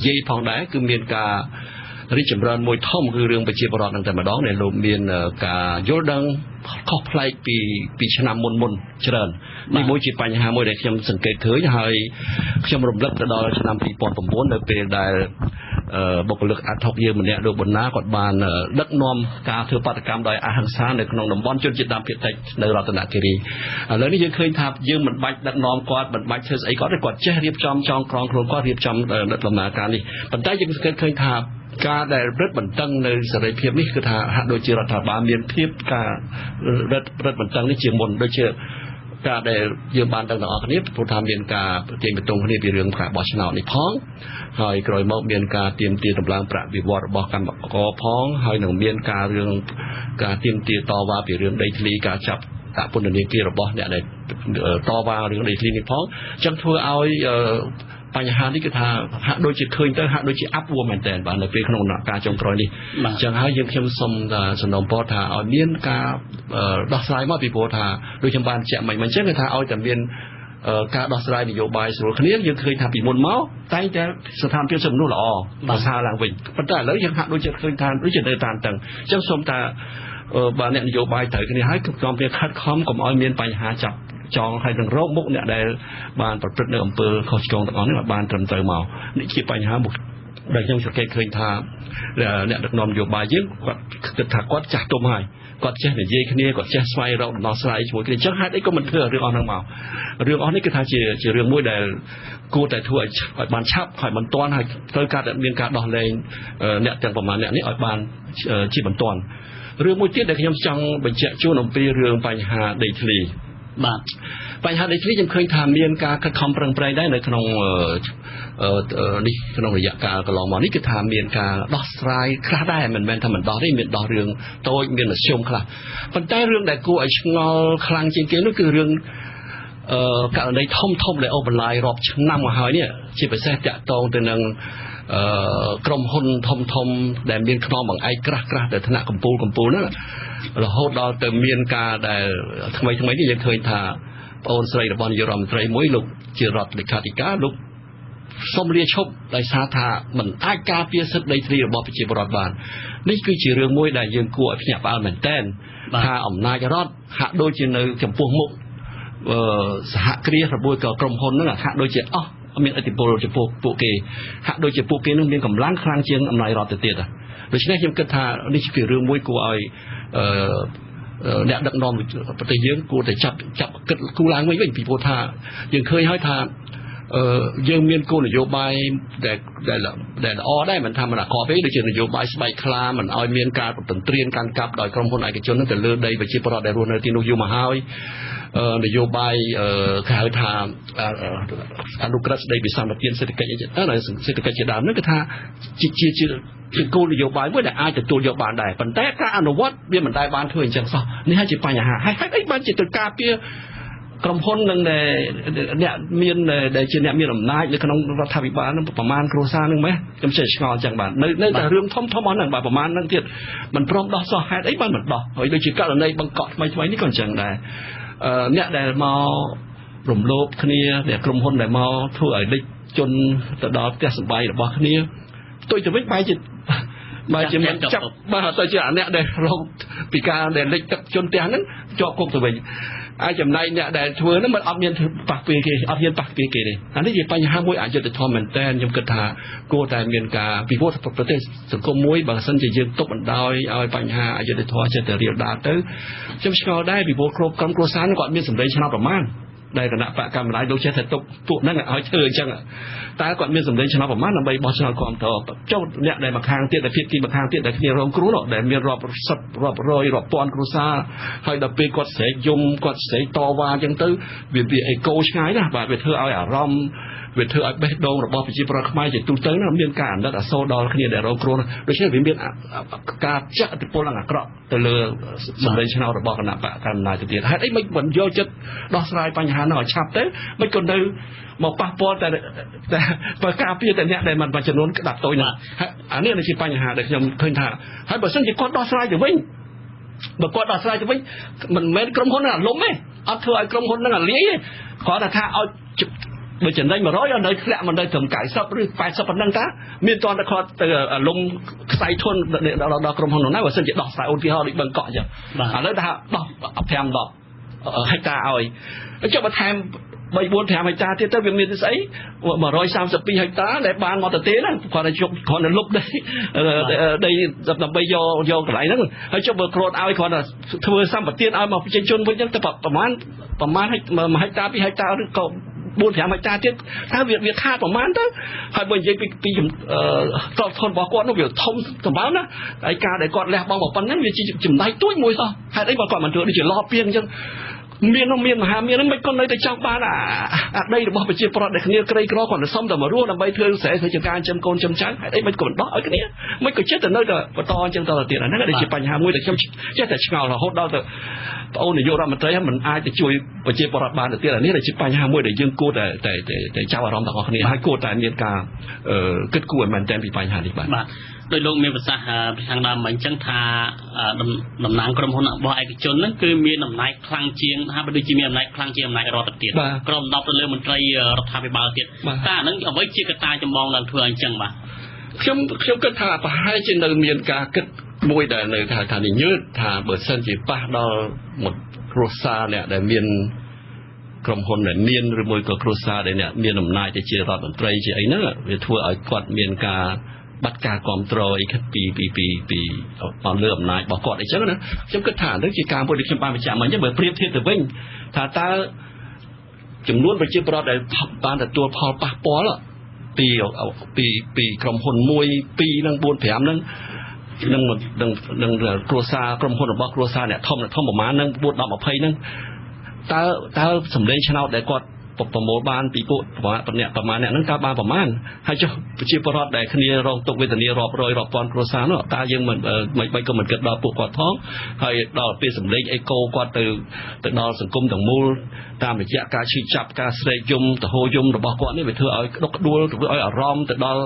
ยี่พองได้คือเมียนการิจมรันมวยท่อมคือเรื่องไปเชียร์บอลตั้งแต่มาดองในโลกเมียนกาโยดังข้อพลายปีชนะมนเจริญนี่มวยจีปัญหามวยได้ยำสังเกตเคยให้ยำรวมรับแต่ดอชนะปีปอนผมโบนในปีได้ បុគ្គលិកអាត់ហុកយើងម្នាក់លោកបណ្ណាគាត់បានដឹកនាំការធ្វើបាតកម្មដោយអហិង្សានៅក្នុងតំបន់ជនជាតិដើមភាគតិចនៅរតនគិរីឥឡូវនេះយើងឃើញថាយើងមិនបាច់ដឹកនាំគាត់មិនបាច់ធ្វើស្អីគាត់ទេគាត់ចេះរៀបចំចងក្រងខ្លួនគាត់រៀបចំដំណើរការនេះប៉ុន្តែយើងឃើញថាការដែលរឹតបន្តឹងនៅសេរីភាពនេះគឺថាហាក់ដូចជារដ្ឋាភិបាលមានភាពការរឹតបន្តឹងនេះជាមុនដូចជាការដែលយើងបានដឹងទាំងអស់គ្នាព្រោះថាមានការប្រជែងបន្ទងគ្នាពីរឿងការបោះឆ្នោតនេះផងហើយក្រោយមកមានការទាមទារតម្លើងប្រាក់បៀវត្សរបស់កម្មករផងហើយនឹងមានការរឿងការទាមទារតវ៉ាពីរឿងដីធ្លីការចាប់ដាក់ពន្ធនាគាររបស់អ្នកដែលតវ៉ារឿងដីធ្លីនេះផងអញ្ចឹងធ្វើឲ្យបញ្ហានេះគឺថាហាក់ដូចជាឃើញទៅហាក់ដូចជាអាប់អួរមែនតើបាទនៅពេលក្នុងការចុងក្រោយនេះអញ្ចឹងហើយយើងខ្ញុំសូមសំណូមពរថាឲ្យមានការដោះស្រាយមកពីព្រោះថាដូចខ្ញុំបានជាក់មិញអញ្ចឹងគឺថាឲ្យតែមានការដោះស្រាយនយោបាយស្រួលគ្នាយើងឃើញថាពីមុនមកតែងតែស្ថានភាពសំណុះល្អបើសារឡើងវិញប៉ុន្តែឥឡូវយើងហាក់ដូចជាឃើញថាដូចជានៅតានតឹងអញ្ចឹងសូមថាបើអ្នកនយោបាយត្រូវគ្នាហើយក្រុមគ្នាខិតខំកុំឲ្យមានបញ្ហាចាប់ចងហើយនឹងរោគមុខអ្នកដែលបានប្រព្រឹត្តនៅអំពើខុសឆ្គងទាំងអស់នេះបានត្រឹមត្រូវមកនេះជាបញ្ហាមួយដែលខ្ញុំសង្កេតឃើញថាអ្នកដឹកនាំនយោបាយយើងគាត់គិតថាគាត់ចាស់ទុំហើយគាត់ចេះនិយាយគ្នាគាត់ចេះស្វែងរកដំណោះស្រាយជាមួយគ្នាអញ្ចឹងហេតុអីក៏មិនធ្វើរឿងអស់ហ្នឹងមករឿងអស់នេះគឺថាជារឿងមួយដែលគួរតែធ្វើឲ្យបានឆាប់ហើយបន្ទាន់ហើយត្រូវការតែមានការដោះលែងអ្នកទាំងប្រមាណអ្នកនេះឲ្យបានជាបន្ទាន់រឿងមួយទៀតដែលខ្ញុំចង់បញ្ជាក់ជូនអំពីរឿងបញ្ហាដីធ្លីបាទបញ្ហាដីធ្លីខ្ញុំឃើញថាមានការខិតខំប្រឹងប្រែងដែរនៅក្នុងនេះក្នុងរយៈកាលកន្លងមកនេះគឺថាមានការដោះស្រាយខ្លះដែរមិនមែនថាមិនដោះទេមានដោះរឿងតូចមានមធ្យមខ្លះប៉ុន្តែរឿងដែលគួរឲ្យឆ្ងល់ខ្លាំងជាងគេនោះគឺរឿងករណីធំដែលអូបន្លាយរាប់ឆ្នាំមកហើយនេះជាពិសេសតាក់ទងទៅនឹងក្រុមហ៊ុនធំដែលមានខ្នងបង្អែកក្រាស់ដែលថ្នាក់កម្ពុជាហ្នឹងរហូតដល់ទៅមានការដែលថ្មីនេះយើងឃើញថាប្អូនស្រីរបស់នាយករដ្ឋមន្ត្រីមួយលោកជារដ្ឋលេខាធិការលោកសូមលាឈប់ដោយសារថាมันអាចការពារសិទ្ធិដីធ្លីរបស់ប្រជាពលរដ្ឋបាននេះគឺជារឿងមួយដែលយើងគួរឲ្យភ្ញាក់ផ្អើលមែនទែនថាអំណាចរដ្ឋហាក់ដូចជានៅចំពោះមុខសហគ្រាសរបស់ក្រុមហ៊ុនហ្នឹងហាក់ដូចជាមានឥទ្ធិពលចំពោះពួកគេហាក់ដូចជាពួកគេនឹងមានកម្លាំងខ្លាំងជាងអំណាចរដ្ឋទៅទៀតដូច្នេះខ្ញុំគិតថានេះជារឿងមួយគួរឲ្យអ្នកដឹកនាំប្រទេសយើងគួរតែចាប់គិតគូរឡើងវិញពីព្រោះថាយើងឃើញហើយថាយើងមានគោលនយោបាយដែលល្អដែរមិនថាមិនអាក្រក់ទេដូចជានយោបាយស្បែកខ្លាមិនឲ្យមានការទន្ទ្រានកាន់កាប់ដោយក្រុមហ៊ុនឯកជននឹងទៅលើដីប្រជាពលរដ្ឋដែលរស់នៅទីនោះយូរមកហើយនយោបាយគេហៅថាអនុក្រឹត្យស្ដីពីសម្បត្តិសេដ្ឋកិច្ចសេដ្ឋកិច្ចជាដើមនោះគឺថាជាគោលនយោបាយមួយដែលអាចទទួលយកបានដែរប៉ុន្តែការអនុវត្តវាមិនដែលបានធ្វើអញ្ចឹងសោះនេះហើយជាបញ្ហាហើយអីបានជាត្រូវការពីក្រុមហ៊ុននឹងអ្នកមានដែលជាអ្នកមានអំណាចនៅក្នុងរដ្ឋាភិបាលនឹងប្រមាណគ្រួសារនឹងម៉េះខ្ញុំចេះឆ្ងល់អញ្ចឹងបាទនៅតែរឿងធំអស់ហ្នឹងបាទប្រមាណហ្នឹងទៀតមិនព្រមដោះសោះហេតុអីបានមិនដោះហើយដូចជាករណីបង្កក់ថ្មីនេះក៏អញ្ចឹងដែរអ្នកដែលមករំលោភគ្នាអ្នកក្រុមហ៊ុនដែលមកធ្វើឲ្យលិចជន់ទៅដល់ផ្ទះសម្បែងរបស់គ្នាផ្ទុយទៅវិញបែរជាមិនចាប់បាទទៅជាអ្នកដែលរងពីការដែលលិចទឹកជន់ផ្ទះហ្នឹងជាប់គុកទៅវិញអាចចំណែកអ្នកដែលធ្វើហ្នឹងមិនអត់មានប៉ះពាល់គេអត់មានប៉ះពាល់គេទេអានេះជាបញ្ហាមួយអយុត្តិធម៌មែនតើខ្ញុំគិតថាគួរតែមានការពិគ្រោះប្រទេសសង្គមមួយបើមិនជាយើងទប់បណ្ដោយឲ្យបញ្ហាអយុត្តិធម៌ចិត្តតែរៀលដាលទៅខ្ញុំឆ្ងល់ដែរពីព្រោះគ្រប់ក្រុមគ្រួសារគាត់មានសម្លេងឆ្នោតប្រមាណដែលគណៈបកកម្មាធិការលោកចេះតែទុកពួកហ្នឹងឲ្យធ្វើអញ្ចឹងតែគាត់មានសម្លេងឆ្នោតប្រមាណដើម្បីបោះឆ្នោតគ្រប់តចុះអ្នកដែលមកខាងទៀតដែលភាគីមកខាងទៀតដែលគ្នារងគ្រោះដែលមានរាប់សិបរាប់រយរាប់ពាន់គ្រួសារហើយដល់ពេលគាត់ស្រែកយំគាត់ស្រែកតវ៉ាអញ្ចឹងទៅវាអេកូឆ្ងាយណាស់បាទវាធ្វើឲ្យអារម្មណ៍វាធ្វើឲ្យបេះដូងរបស់ប្រជាពលរដ្ឋខ្មែរជាទូទៅនោះមានការអាណិតអាសូរដល់គ្នាដែលរងគ្រោះដូច្នេះវាមានការចាក់ឥទ្ធិពលអាក្រក់ទៅលើសម្លេងឆ្នោតរបស់គណៈបកកណ្ដាលទៅទៀតហេតុអីមិនយកចិត្តដោះស្រាយបញ្ហានោះឲ្យឆាប់ទៅមិនក៏នៅមកប៉ះពាល់តែបើការពារតែអ្នកដែលមិនបានចំនួនក្តាប់តូចណាអានេះជាបញ្ហាដែលខ្ញុំឃើញថាហើយបើសិនជាគាត់ដោះស្រាយទៅវិញបើគាត់ដោះស្រាយទៅវិញមិនមែនក្រុមហ៊ុនអាលំទេអត់ធ្វើឲ្យក្រុមហ៊ុននឹងអាលាយទេគាត់ថាឲ្យបើចំណេញ100ឲ្យនៅធ្លាក់មកនៅត្រឹម90ឬ80ប៉ុណ្ណឹងតាមានតតែគាត់ទៅលំខ្សែធនដល់ក្រុមហ៊ុននោះណាបើសិនជាដោះស្រាយឧទាហរណ៍ដូចបង្កក់អញ្ចឹងឥឡូវថាដោះ5-10ហិកតាឲ្យចុះបន្ថែម 3-4 ហិកតាទៀតទៅវាមានស្អី132ហិកតាដែលបានមកទៅទេណាគាត់តែជប់គ្រាន់តែលុបដីដើម្បីយកកន្លែងហ្នឹងហើយជប់បើគ្រាន់ឲ្យគ្រាន់តែធ្វើសម្បទានឲ្យមកប្រជាជនវិញចឹងទៅប្រមាណ1ហិកតា2ហិកតាឬក៏4-5ហិកតាទៀតថាវាខាតប្រមាណទៅហើយបើនិយាយពីតបធនរបស់គាត់នោះវាធំសម្បើមណាហើយការដែលគាត់លះបង់មកប៉ុណ្ណឹងវាជាចំណែកទួចមួយសោះហេតុអីបើគាត់មិនធ្វើដូចជាឡោពីអញ្ចឹងមានមហាមានមិនគាត់នៅតែចង់បានអាដីរបស់ប្រជាប្រដ្ឋដែលគ្នាក្រីក្រគាត់ទៅសុំតែមករស់ដើម្បីធ្វើស្រែធ្វើចង្ការចិញ្ចឹមកូនចិញ្ចឹមចៅហេតុអីមិនគាត់ដោះឲ្យគ្នាមិនក៏ចិត្តទៅនៅតែបន្តអញ្ចឹងតទៅទៀតអាហ្នឹងគឺជាបញ្ហាមួយដែលខ្ញុំចេះតែឆ្ងល់រហូតដល់ទៅបងអូននាយករដ្ឋមន្ត្រីមិនអាចទៅជួយប្រជាប្រដ្ឋបានទៅទៀតអានេះជាបញ្ហាមួយដែលយើងគួរតែចាប់អារម្មណ៍ទាំងអស់គ្នាហើយគួរតែមានការគិតគូរឲ្យមែនទែនពីបញ្ហានេះបាទដោយលោកមានប្រសាសន៍ពីខាងដើមអញ្ចឹងថាតំណាងក្រុមហ៊ុនរបស់ឯកជនហ្នឹងគឺមានអំណាចខ្លាំងជាងថាបើដូចជាមានអំណាចខ្លាំងជាងអំណាចរដ្ឋទៀតក្រុម10ទៅលើមន្ត្រីរដ្ឋាភិបាលទៀតតែអាហ្នឹងអ្វីជាកត្តាចម្បងដែលធ្វើអញ្ចឹងបាទខ្ញុំគិតថាប្រហែលជានៅមានការគិតមួយដែលនៅថានិយាយថាបើសិនជាប៉ះដល់mộtគ្រួសារអ្នកដែលមានក្រុមហ៊ុនដែលមានឬមួយក៏គ្រួសារដែលអ្នកមានអំណាចទៅជារដ្ឋមន្ត្រីជាអីហ្នឹងវាធ្វើឲ្យគាត់មានការបាត់ការគ្រប់គ្រងអីខិតពីអនលើអំណាចរបស់គាត់អីចឹងណាខ្ញុំគិតថានេះជាការមួយដែលខ្ញុំបានបញ្ជាក់មកអញ្ចឹងបើប្រៀបធៀបទៅវិញថាតើចំនួនប្រជាពលរដ្ឋដែលបានទទួលផលប៉ះពាល់ពីក្រុមហ៊ុន1 2នឹង4 5នឹងគ្រួសារក្រុមហ៊ុនរបស់គ្រួសារអ្នកធំប្រមាណនឹង4 10 20នឹងតើសម្លេងឆ្នោតដែលគាត់ប្រមូលបានពីពួកប្រមាណអ្នកហ្នឹងតើបានប្រមាណហើយចុះប្រជាពលរដ្ឋដែលគ្នារងទុក្ខវេទនារាប់រយរាប់ពាន់គ្រួសារនោះតើយើងមិនក៏មិនគិតដល់ពួកគាត់ផងហើយដល់ពេលសម្លេងអេកូគាត់ទៅដល់សង្គមទាំងមូលតាមរយៈការឈឺចាប់ការស្រែកយំទហោយំរបស់គាត់នេះវាធ្វើឲ្យក្តុកក្តួលធ្វើឲ្យអារម្មណ៍ទៅដល់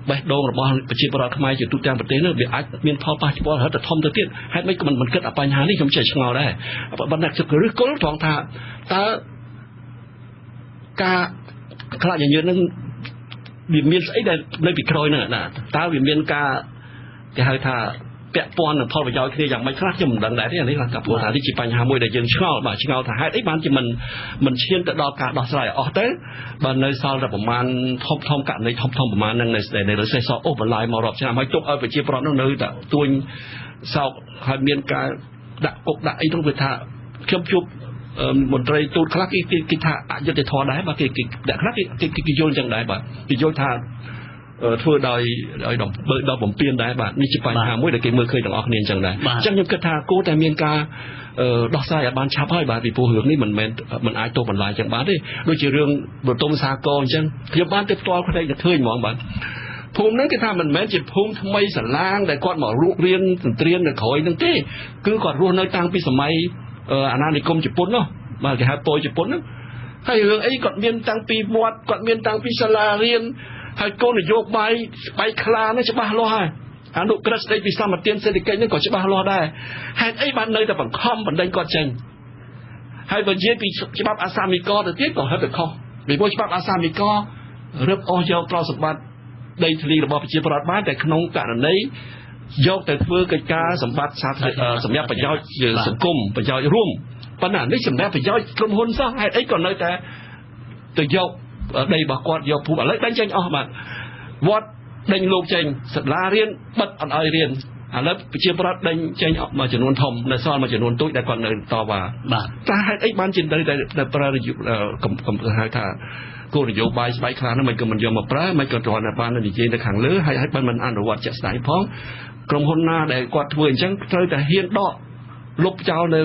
បេះដូងរបស់ប្រជាពលរដ្ឋខ្មែរជាទូទាំងប្រទេសនោះវាអាចមានផលប៉ះពាល់រហូតដល់ធំទៅទៀតហេតុម៉េចក៏មិនគិតដល់បញ្ហានេះខ្ញុំចេះឆ្ងល់ដែរប៉ុន្តែខ្ញុំឬគល់ត្រង់ថាតើការខ្លាចញញើតនឹងវាមានស្អីដែលនៅពីក្រោយហ្នឹងណាតើវាមានការគេហៅថាពាក់ព័ន្ធនឹងផលប្រយោជន៍គ្នាយ៉ាងម៉េចខ្លះខ្ញុំមិនដឹងដែរទេអានេះគាត់ព្រោះថានេះជាបញ្ហាមួយដែលយើងឆ្ងល់ថាហេតុអីបានជាមិនឈានទៅដល់ការដោះស្រាយអស់ទៅបើនៅសល់តែប្រមាណធំករណីធំប្រមាណហ្នឹងនៅរសេសអូសបន្លាយមករាប់ឆ្នាំហើយទុកឲ្យប្រជាប្រដ្ឋនោះនៅតែទួញសោកហើយមានការដាក់គុកដាក់អីនោះវាថាខ្ញុំជួបមន្ត្រីទូតខ្លះគេថាអយុត្តិធម៌ដែរបាទគេដាក់ខ្លះគេយល់ចឹងដែរបាទគេយល់ថាធ្វើដោយបំពេញដែរបាទនេះជាបញ្ហាមួយដែលគេមើលឃើញទាំងអស់គ្នាអញ្ចឹងដែរអញ្ចឹងខ្ញុំគិតថាគួរតែមានការដោះស្រាយឲ្យបានឆាប់ហើយបាទពីព្រោះរឿងនេះមិនអាចទោសបន្លាយចឹងបានទេដូចជារឿងបតុមសាគរអញ្ចឹងខ្ញុំបានទៅផ្ទាល់ខ្លួនឯងឃើញហ្មងបាទភូមិហ្នឹងគេថាមិនមែនជាភូមិថ្មីស្រឡាងដែលគាត់មករុករៀនសន្ទ្រាននៅក្រោយហ្នឹងទេគឺគាត់រស់នៅតាំងពីសម័យអាណានិគមជប៉ុននោះបាទគេហៅប៉ូជប៉ុនហ្នឹងហើយរឿងអីគាត់មានតាំងពីវត្តគាត់មានតាំងពីសាលារៀនហើយគោលនយោបាយស្បែកខ្លានេះច្បាស់លាស់ហើយអនុក្រឹត្យស្ដីពីសម្បទានសេដ្ឋកិច្ចនេះក៏ច្បាស់លាស់ដែរហេតុអីបាននៅតែបង្ខំបណ្ដេញគាត់ចេញហើយបើនិយាយពីច្បាប់អាសាមីកទៅទៀតក៏ហិតទៅខុសពីព្រោះច្បាប់អាសាមីករឹបអស់យកទ្រព្យសម្បត្តិដីធ្លីរបស់ប្រជាពលរដ្ឋបានតែក្នុងករណីយកទៅធ្វើកិច្ចការសម្បត្តិសម្រាប់ប្រយោជន៍សង្គមប្រយោជន៍រួមប៉ុន្តែនេះសម្រាប់ប្រយោជន៍ក្រុមហ៊ុនសោះហេតុអីក៏នៅតែទៅយកដីរបស់គាត់យកភូមិឥឡូវដេញចេញអស់បាទវត្តដេញលោកចេញសាលារៀនបិទអត់ឲ្យរៀនឥឡូវប្រជាពលរដ្ឋដេញចេញមួយចំនួនធំនៅសល់មួយចំនួនទូចដែលគាត់នៅតវ៉ាបាទតែហេតុអីបានជានៅតែប្រើហៅថាគោលនយោបាយស្បែកខ្លានោះមិនក៏មិនយកមកប្រើមិនក៏គ្រាន់តែបាននិយាយនៅខាងលើហើយបានមិនអនុវត្តជាក់ស្ដែងផងក្រុមហ៊ុនណាដែលគាត់ធ្វើអញ្ចឹងត្រូវតែហ៊ានដកលុបចោលនៅ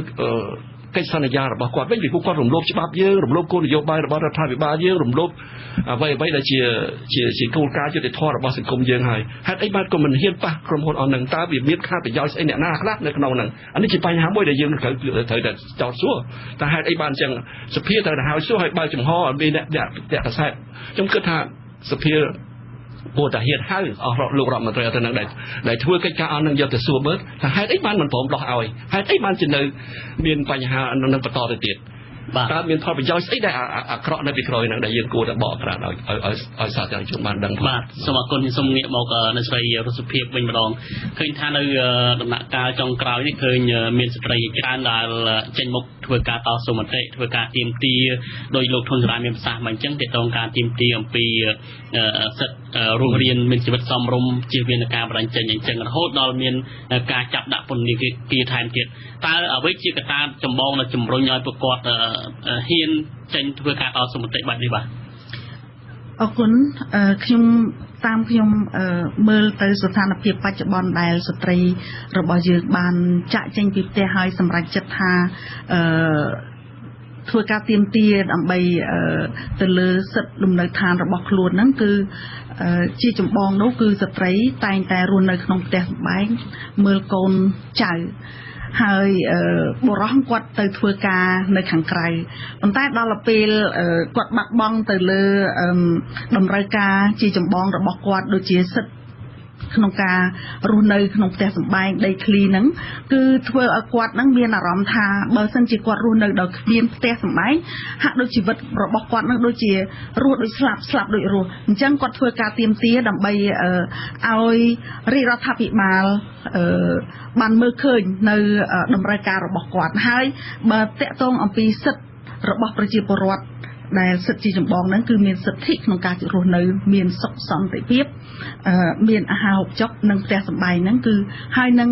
កិច្ចសន្យារបស់គាត់វិញពីពួកគាត់រំលោភច្បាប់យើងរំលោភគោលនយោបាយរបស់រដ្ឋាភិបាលយើងរំលោភអ្វីដែលជាគោលការណ៍យុត្តិធម៌របស់សង្គមយើងហើយហេតុអីបានក៏មិនហ៊ានប៉ះក្រុមហ៊ុនអស់នឹងតើវាមានខាតប្រយោជន៍ស្អីអ្នកណាខ្លះនៅក្នុងហ្នឹងអានេះជាបញ្ហាមួយដែលយើងត្រូវតែចោទសួរតើហេតុអីបានអញ្ចឹងសភាត្រូវតែហៅសួរឲ្យបើកចំហឲ្យមានអ្នកកសែតខ្ញុំគិតថាសភាគួរតែហ៊ានហៅអស់លោករដ្ឋមន្ត្រីទៅនឹងដែលធ្វើកិច្ចការអស់នឹងយកទៅសួរមើលថាហេតុអីបានមិនព្រមដោះឲ្យហេតុអីបានជានៅមានបញ្ហានឹងបន្តទៅទៀតតើមានផលប្រយោជន៍ស្អីដែលអាក្រក់នៅពីក្រោយហ្នឹងដែលយើងគួរតែបកក្រានឲ្យសាធារណជនបានដឹងបាទសូមអរគុណសូមងាកមកនៅស្រីរស់សុភាពវិញម្ដងឃើញថានៅដំណាក់កាលចុងក្រោយនេះឃើញមានស្ត្រីច្រើនដែលចេញមុខ ធ្វើការតស៊ូមតិធ្វើការទាមទារដោយលោកធនសរាយមានប្រសាសន៍មកអញ្ចឹងទាក់ទងការទាមទារអំពីសិទ្ធិរស់រានមានជីវិតសមរម្យជៀសវាងនឹងការបដិញ្ញចេញអញ្ចឹងរហូតដល់មានការចាប់ដាក់ពន្ធនាគារថែមទៀតតើអ្វីជាកត្តាចម្បងដែលជំរុញឲ្យពួកគាត់ហ៊ានចេញធ្វើការតស៊ូមតិបែបនេះបាទអរគុណខ្ញុំតាមខ្ញុំមើលទៅស្ថានភាពបច្ចុប្បន្នដែលស្ត្រីរបស់យើងបានចាក់ចេញពីផ្ទះហើយសម្រេចចិត្តថាធ្វើការទាមទារដើម្បីទៅលើសិទ្ធិលំនៅឋានរបស់ខ្លួនហ្នឹងគឺជាចម្បងនោះគឺស្ត្រីតែងតែរស់នៅក្នុងផ្ទះសម្បែងមើលកូនចៅហើយបុរសគាត់ទៅធ្វើការនៅខាងក្រៅប៉ុន្តែដល់ពេលគាត់បាត់បង់ទៅលើតម្រូវការជាចម្បងរបស់គាត់ដូចជាសិទ្ធិក្នុងការរស់នៅក្នុងផ្ទះសម្បែងដីធ្លីហ្នឹងគឺធ្វើឲ្យគាត់ហ្នឹងមានអារម្មណ៍ថាបើសិនជាគាត់រស់នៅដោយគ្មានផ្ទះសម្បែងហាក់ដូចជីវិតរបស់គាត់ហ្នឹងដូចជារស់ដូចស្លាប់ដូចរស់អញ្ចឹងគាត់ធ្វើការទាមទារដើម្បីឲ្យរាជរដ្ឋាភិបាលបានមើលឃើញនៅតម្រូវការរបស់គាត់ហើយបើតកតងអំពីសិទ្ធិរបស់ប្រជាពលរដ្ឋដែលសិទ្ធិជាចម្បងហ្នឹងគឺមានសិទ្ធិក្នុងការរស់នៅមានសុខសន្តិភាពមានអាហារហូបចុកនិងផ្ទះសម្បែងហ្នឹងគឺហើយនឹង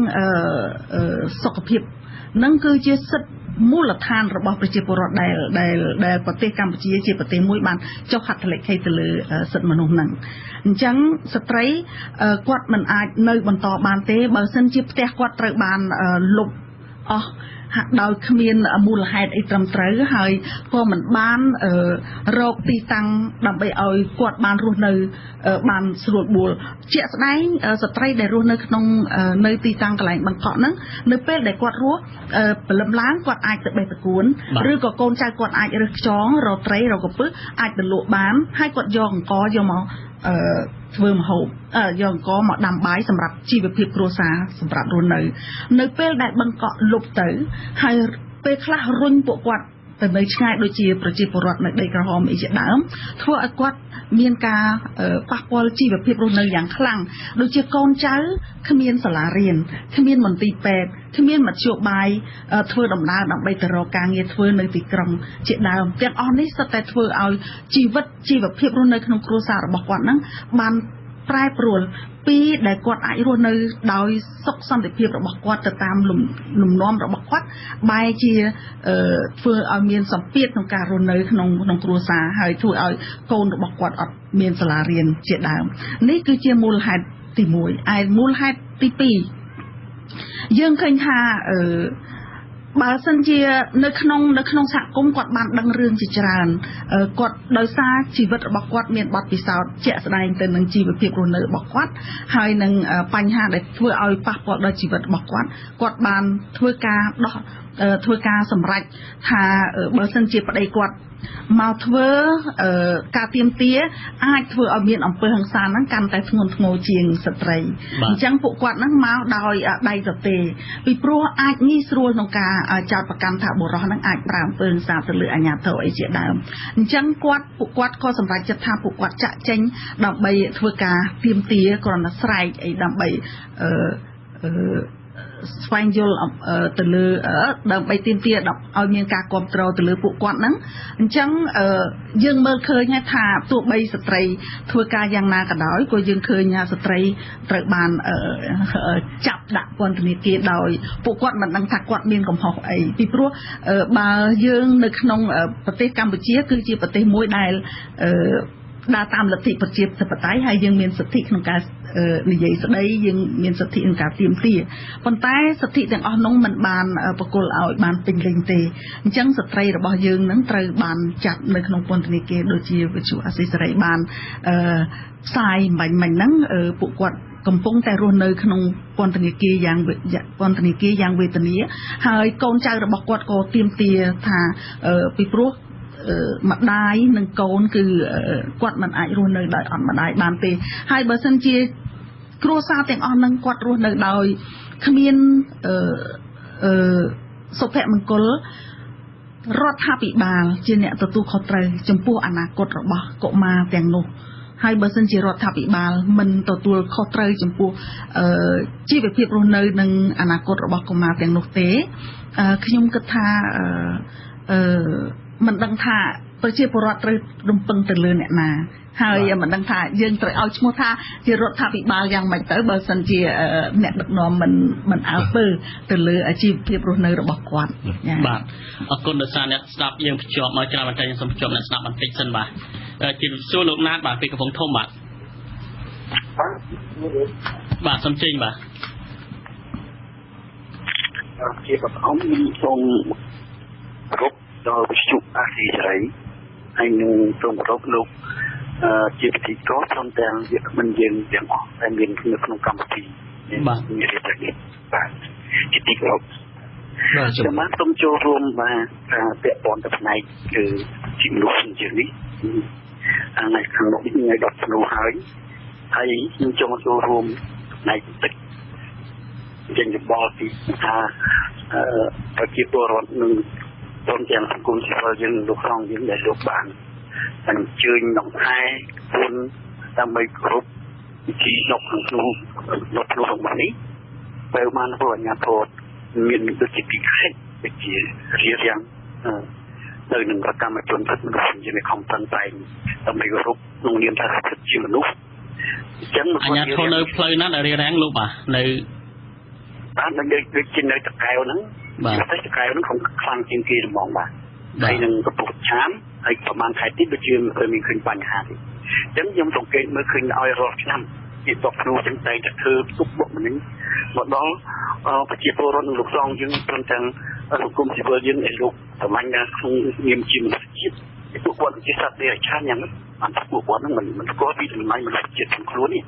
សុខភាពហ្នឹងគឺជាសិទ្ធិមូលដ្ឋានរបស់ប្រជាពលរដ្ឋដែលប្រទេសកម្ពុជាជាប្រទេសមួយបានចុះហត្ថលេខីទៅលើសិទ្ធិមនុស្សហ្នឹងអញ្ចឹងស្ត្រីគាត់មិនអាចនៅបន្តបានទេបើសិនជាផ្ទះគាត់ត្រូវបានលុបអស់ហាក់ដោយគ្មានមូលហេតុអីត្រឹមត្រូវហើយក៏មិនបានរកទីតាំងដើម្បីឲ្យគាត់បានរស់នៅបានស្រួលបួលជាក់ស្ដែងស្ត្រីដែលរស់នៅក្នុងនៅទីតាំងកន្លែងបង្កក់ហ្នឹងនៅពេលដែលគាត់រស់ព្រលឹមឡើងគាត់អាចទៅបេះតកួនឬក៏កូនចៅគាត់អាចរើសខ្យងរកត្រីរកក្រពើអាចទៅលក់បានហើយគាត់យកអង្ករយកមកធ្វើម្ហូបយកអង្ករមកដាំបាយសម្រាប់ជីវភាពគ្រួសារសម្រាប់រស់នៅពេលដែលបង្កក់លុបទៅហើយពេលខ្លះរុញពួកគាត់ទៅនៅឆ្ងាយដូចជាប្រជាពលរដ្ឋនៅដីក្រហមអីជាដើមធ្វើឲ្យគាត់មានការប៉ះពាល់ជីវភាពរស់នៅយ៉ាងខ្លាំងដូចជាកូនចៅគ្មានសាលារៀនគ្មានមន្ទីរពេទ្យគ្មានមធ្យោបាយធ្វើដំណើរដើម្បីទៅរកការងារធ្វើនៅទីក្រុងជាដើមទាំងអស់នេះសុទ្ធតែធ្វើឲ្យជីវភាពរស់នៅក្នុងគ្រួសាររបស់គាត់ហ្នឹងបានប្រែប្រួលពីដែលគាត់អាចរស់នៅដោយសុខសន្តិភាពរបស់គាត់ទៅតាមលំនាំរបស់គាត់បែរជាធ្វើឲ្យមានសម្ពាធក្នុងការរស់នៅក្នុងគ្រួសារហើយធ្វើឲ្យកូនរបស់គាត់អត់មានសាលារៀនជាដើមនេះគឺជាមូលហេតុទី1ឯមូលហេតុទី2យើងឃើញថាបើសិនជានៅក្នុងសហគមន៍គាត់បានដឹងរឿងជាច្រើនគាត់ដោយសារជីវិតរបស់គាត់មានបទពិសោធន៍ជាក់ស្ដែងទៅនឹងជីវភាពរស់នៅរបស់គាត់ហើយនឹងបញ្ហាដែលធ្វើឲ្យប៉ះពាល់ដល់ជីវិតរបស់គាត់បានធ្វើការសម្រេចថាបើសិនជាប្តីគាត់មកធ្វើការទាមទារអាចធ្វើឲ្យមានអំពើហិង្សាហ្នឹងកាន់តែធ្ងន់ធ្ងរជាងស្ត្រីអញ្ចឹងពួកគាត់ហ្នឹងមកដោយដៃទទេពីព្រោះអាចងាយស្រួលក្នុងការចោទប្រកាន់ថាបុរសហ្នឹងអាចប្រើអំពើហិង្សាទៅលើអាជ្ញាធរអីជាដើមអញ្ចឹងពួកគាត់ក៏សម្រេចចិត្តថាពួកគាត់ចាក់ចេញដើម្បីធ្វើការទាមទារគ្រាន់តែស្រែកអីដើម្បីស្វែងយល់ទៅលើដើម្បីទាមទារឲ្យមានការគ្រប់គ្រងទៅលើពួកគាត់ហ្នឹងអញ្ចឹងយើងមើលឃើញថាទោះបីស្ត្រីធ្វើការយ៉ាងណាក៏ដោយក៏យើងឃើញថាស្ត្រីត្រូវបានចាប់ដាក់ពន្ធនាគារដោយពួកគាត់មិនដឹងថាគាត់មានកំហុសអីពីព្រោះបើយើងនៅក្នុងប្រទេសកម្ពុជាគឺជាប្រទេសមួយដែលដើរតាមលទ្ធិប្រជាធិបតេយ្យហើយយើងមានសិទ្ធិក្នុងការនិយាយស្ដីយើងមានសិទ្ធិក្នុងការទាមទារប៉ុន្តែសិទ្ធិទាំងអស់នោះមិនបានប្រគល់ឲ្យបានពេញលេញទេអញ្ចឹងស្ត្រីរបស់យើងនឹងត្រូវបានចាត់នៅក្នុងពន្ធនាគារដូចជាវិទ្យុអាស៊ីសេរីបានផ្សាយមិញហ្នឹងពួកគាត់កំពុងតែរស់នៅក្នុងពន្ធនាគារយ៉ាងវេទនាហើយកូនចៅរបស់គាត់ក៏ទាមទារថាពីព្រោះម្ដាយនិងកូនគឺគាត់មិនអាចរស់នៅដោយអត់ម្ដាយបានទេហើយបើសិនជាគ្រួសារទាំងអស់នឹងគាត់រស់នៅដោយគ្មានសុភមង្គលរដ្ឋាភិបាលជាអ្នកទទួលខុសត្រូវចំពោះអនាគតរបស់កុមារទាំងនោះ ហើយបើសិនជារដ្ឋាភិបាលមិនទទួលខុសត្រូវចំពោះជីវភាពរស់នៅនិងអនាគតរបស់កុមារទាំងនោះទេខ្ញុំគិតថាមិនដឹងថាប្រជាពលរដ្ឋត្រូវរំពឹងទៅលើអ្នកណាហើយមិនដឹងថាយើងត្រូវឲ្យឈ្មោះថាជារដ្ឋាភិបាលយ៉ាងម៉េចទៅបើសិនជាអ្នកដឹកនាំមិនអើពើទៅលើជីវភាពរស់នៅរបស់គាត់បាទអរគុណដោយសារអ្នកស្ដាប់យើងភ្ជាប់មកច្រើនបន្តិចសូមភ្ជាប់អ្នកស្ដាប់បន្តិចសិនបាទជាសួរលោកណាតបាទពីកំពង់ធំបាទសូមចេញបាទជាបឋមសូមគោរពដល់វិទ្យុអាស៊ីសេរីហើយនឹងសូមគោរពលោកជាពិធីករព្រមទាំងវាគ្មិនយើងទាំងអស់ដែលមាននៅក្នុងកម្មវិធីបាទមានរៀបរៀងបាទជាទីគោរពបាទសូមចូលរួមបាទពាក់ព័ន្ធទៅផ្នែកគឺជីវភាពជានេះថ្ងៃខាងមុខនេះថ្ងៃ10ធ្នូហើយខ្ញុំចូលរួមផ្នែកបន្តិចចេញយោបល់ពីថាប្រជាពលរដ្ឋនឹងព្រមទាំងសង្គមស៊ីវិលយើងលោកក្នុងយើងដែលលោកបានអញ្ជើញដង្ហែគុណដើម្បីគ្រប់ពិធីនៅក្នុងរបស់នេះពេលបានធ្វើអាញាធរមានដូចជាពីខេត្តដូចជារៀបរៀងនៅនឹងប្រកម្មជនសិទ្ធិមនុស្សជាខំប្រឹងប្រែងដើម្បីគ្រប់ក្នុងនាមថាសិទ្ធិជាមនុស្សអញ្ចឹងអាញាធរនៅផ្លូវណាដែលរៀបរៀងលោកបាទនៅបានដូចជានៅតកែវហ្នឹងបាទតកែវហ្នឹងខ្លាំងជាងគេហ្មងបាទហើយនឹងកំពង់ឆាមហើយប្រហែលខែទៀតដូចជាមិនមានឃើញបញ្ហាទេអញ្ចឹងខ្ញុំសង្កេតមើលឃើញឲ្យរាល់ឆ្នាំជាតបគ្រូទាំងតែធ្វើទុកបុកម្នេញមកដល់ប្រជាពលរដ្ឋលោកស្រុងយើងព្រមទាំងសង្គមស៊ីវិលយើងឲ្យលោកសម្លាញ់ក្នុងនាមជាមនុស្សជាតិពួកគាត់ជាសត្វទេឆានយ៉ាងហ្នឹងអត់ពួកគាត់ហ្នឹងមិនស្គាល់ពីតម្លៃមនុស្សជាតិក្នុងខ្លួននេះ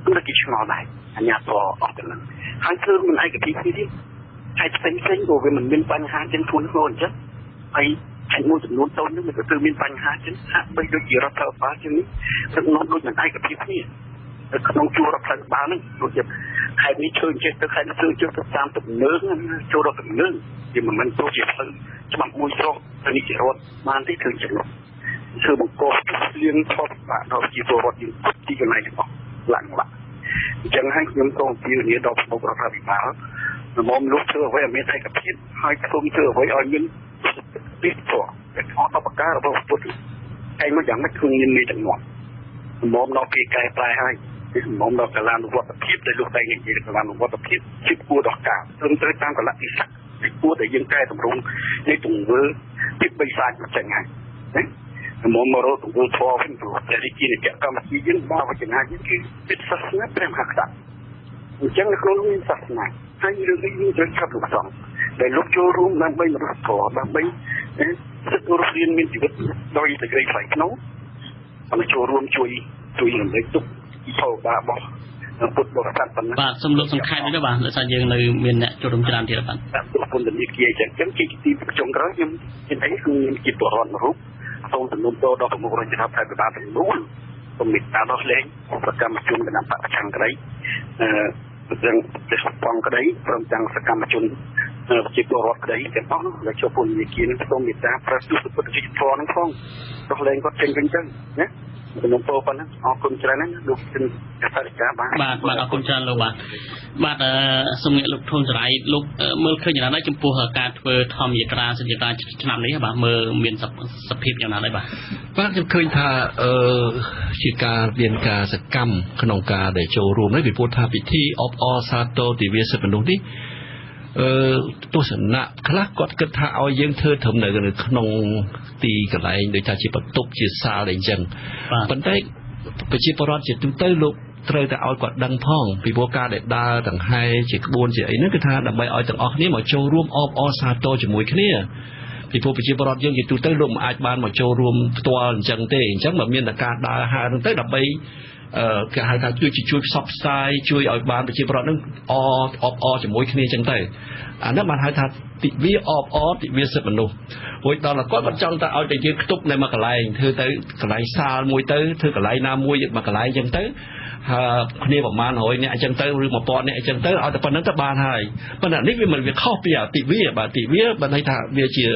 គឺគេឆ្ងល់ដែរអញ្ញាតអស់ទៅហ្នឹងហើយគឺមិនឯកភាពទេហើយផ្សេងក៏វាមិនមានបញ្ហាទាំងខ្លួនអញ្ចឹងហើយហើយមួយចំនួនតូនហ្នឹងវាគឺមានបញ្ហាចឹងហាក់បីដូចជារដ្ឋាភិបាលចឹងនេះទឹកនាំដូចមិនឯកភាពគ្នាក្នុងជួររដ្ឋាភិបាលហ្នឹងដូចជាខេត្តនេះជឿចេះទៅខេត្តនេះជឿចេះទៅតាមទំនើងចូលដល់ទំនើងវាមិនមែនទៅជាផ្លូវច្បាប់មួយស្រុកទៅនេះជារដ្ឋបានទេគឺចំណុចគឺបង្កលៀងថតបាក់ដល់ជាពលរដ្ឋយើងទីកន្លែងទាំងអស់ឡើងបាក់អញ្ចឹងហើយខ្ញុំសូមពីនេះដល់ప్రభుរដ្ឋាភិបាលមកលោកធ្វើអ្វីឲ្យមានឯកភាពហើយធ្វើអ្វីឲ្យមានពីព្រោះតែអត់បកការរបស់ពុទ្ធឯងមកយ៉ាងម៉េចគឺមានទាំងនោះមកដល់ពីកែប្រែហើយមកដល់កលានុវត្តភាពដែលលោកតែនិយាយកលានុវត្តភាពជាគួរដល់ការត្រឹមត្រូវតាមកលៈពិស័កពីគួរដែលយើងកែតម្រង់នៃទង្វើពីបិសាចចឹងហើយណាមករកទង្វើធម៌វិញព្រោះតែជានិច្ចកម្មវិធីយើងមកវចនាយើងគឺពិតសាសនាព្រះមហាក្សត្រអញ្ចឹងនៅក្នុងមានសាសនាហើយរឿងនេះយើងត្រូវចាប់លោកសំដែលលោកចូលរួមដើម្បីមនុស្សធម៌ដើម្បីសិទ្ធិរស់រានមានជីវិតដោយសេចក្តីថ្លៃថ្នូរហើយចូលរួមជួយរំលែកទុក្ខផលបាបរបស់ពុទ្ធបរិស័ទប៉ុណ្ណាបាទសំលោកសំខាន់នេះបាទដោយសារយើងនៅមានអ្នកចូលរួមច្រើនទៀតបាទទុកពន្ធនាគារអញ្ចឹងជាទីប្រជុំក្រោយខ្ញុំនិយាយគឺមានជាបរិវត្តរូបសូមទំនុំតដល់ប្រមុខរដ្ឋាភិបាលទាំងនោះសូមមេត្តាដោះលែងប្រកម្មជនគណៈបព្វឆាំងក្តីទាំងទេសបងក្តីព្រមទាំងសកម្មជនជាពលរដ្ឋក្តីទាំងអស់នោះដែលចូលពន្ធនាគារនឹងសូមមេត្តាប្រសិទ្ធពុទ្ធជាធម៌នឹងផងដោះលែងគាត់ចេញវិញទៅណាខ្ញុំពោប៉ុណ្ណឹងអរគុណច្រើនណាស់លោកជំទាវសាស្ត្រាបាទអរគុណច្រើនលោកបាទសូមងាកលោកធនសរាយលោកមើលឃើញយ៉ាងណាដែរចំពោះការធ្វើធម្មយាត្រាសិទ្ធិយាត្រាឆ្នាំនេះបាទមើលមានសភាពយ៉ាងណាដែរបាទខ្ញុំឃើញថាជាការមានការសកម្មក្នុងការដែលចូលរួមនេះពីព្រោះថាពិធីអបអរសាទរទិវាសិទ្ធិមនុស្សនេះទស្សនៈខ្លះគាត់គិតថាឲ្យយើងធ្វើត្រឹមនៅក្នុងទីកន្លែងដូចថាជាបន្ទប់ជាសាលអីចឹងប៉ុន្តែប្រជាពលរដ្ឋជាទូទៅលោកត្រូវតែឲ្យគាត់ដឹងផងពីព្រោះការដែលដើរដង្ហែជាក្បួនជាអីហ្នឹងគឺថាដើម្បីឲ្យទាំងអស់គ្នាមកចូលរួមអបអរសាទរជាមួយគ្នាពីព្រោះប្រជាពលរដ្ឋយើងជាទូទៅលោកមិនអាចបានមកចូលរួមផ្ទាល់អញ្ចឹងទេអញ្ចឹងបើមានតែការដើរហើរហ្នឹងទៅដើម្បីគេហៅថាជួយផ្សព្វផ្សាយជួយឲ្យបានប្រជាពលរដ្ឋនឹងអបអរជាមួយគ្នាចឹងទៅអានោះបានហៅថាទិវាអបអរទិវាសិទ្ធិមនុស្សរួចដល់គាត់មិនចង់តែឲ្យតែយើងខ្ទប់នៅមួយកន្លែងធ្វើទៅកន្លែងសាលមួយទៅធ្វើកន្លែងណាមួយមួយកន្លែងចឹងទៅ គ្នាប្រមាណ100អ្នកអញ្ចឹងទៅឬ1000អ្នកអញ្ចឹងទៅឲ្យតែប៉ុណ្្នឹងទៅបានហើយប៉ុន្តែនេះវាមិនវាខុសពីទិវាបាទទិវាបានន័យថាវាជារ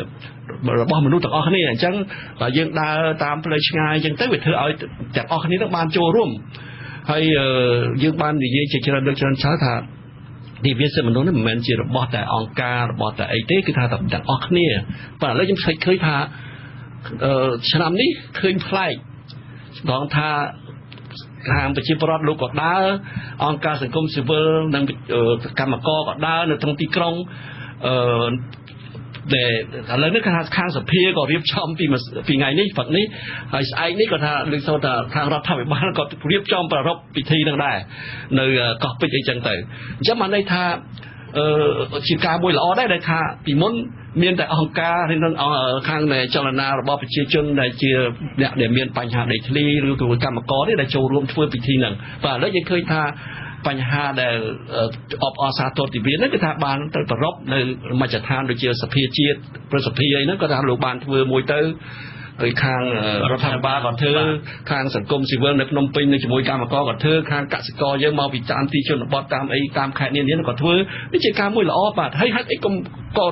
បស់មនុស្សទាំងអស់គ្នាអញ្ចឹងបើយើងដើរតាមផ្លូវឆ្ងាយអញ្ចឹងទៅវាធ្វើឲ្យទាំងអស់គ្នានឹងបានចូលរួមហើយយើងបាននិយាយជាច្រើនលើកច្រើនឆាថាទិវាសិទ្ធិមនុស្សនេះមិនមែនជារបស់តែអង្គការរបស់តែអីទេគឺថាទាំងអស់គ្នាប៉ុន្តែឥឡូវខ្ញុំឃើញថាឆ្នាំនេះឃើញប្លែកដល់ថាខាងប្រជាពលរដ្ឋលោកក៏ដើរអង្គការសង្គមស៊ីវិលនិងកម្មករក៏ដើរនៅក្នុងទីក្រុងដែលឥឡូវនេះខាងសភាក៏រៀបចំពីថ្ងៃនេះព្រឹកនេះហើយស្អែកនេះក៏ថាលើកសូត្រថាខាងរដ្ឋាភិបាលក៏រៀបចំប្រារព្ធពិធីនឹងដែរនៅកោះពេជ្រអីចឹងទៅអញ្ចឹងបានន័យថាជាការមួយល្អដែរដែលថាពីមុនមានតែអង្គការខាងចលនារបស់ប្រជាជនដែលជាអ្នកដែលមានបញ្ហាដីធ្លីឬក៏កម្មករនេះដែលចូលរួមធ្វើពិធីហ្នឹងបាទឥឡូវយើងឃើញថាបញ្ហាដែលអបអរសាទរទិវានេះគឺថាបានទៅប្ររពនៅមជ្ឈដ្ឋានដូចជាសភាជាតិប្រសិទ្ធភាពអីហ្នឹងក៏ថាលោកបានធ្វើមួយទៅហើយខាងរដ្ឋាភិបាលក៏ធ្វើខាងសង្គមស៊ីវិលនៅភ្នំពេញនៅជាមួយកម្មករក៏ធ្វើខាងកសិករយើងមកពីតាមទីជនបទតាមអីតាមខេត្តនានាក៏ធ្វើនេះជាការមួយល្អបាទហើយហេតុអីក៏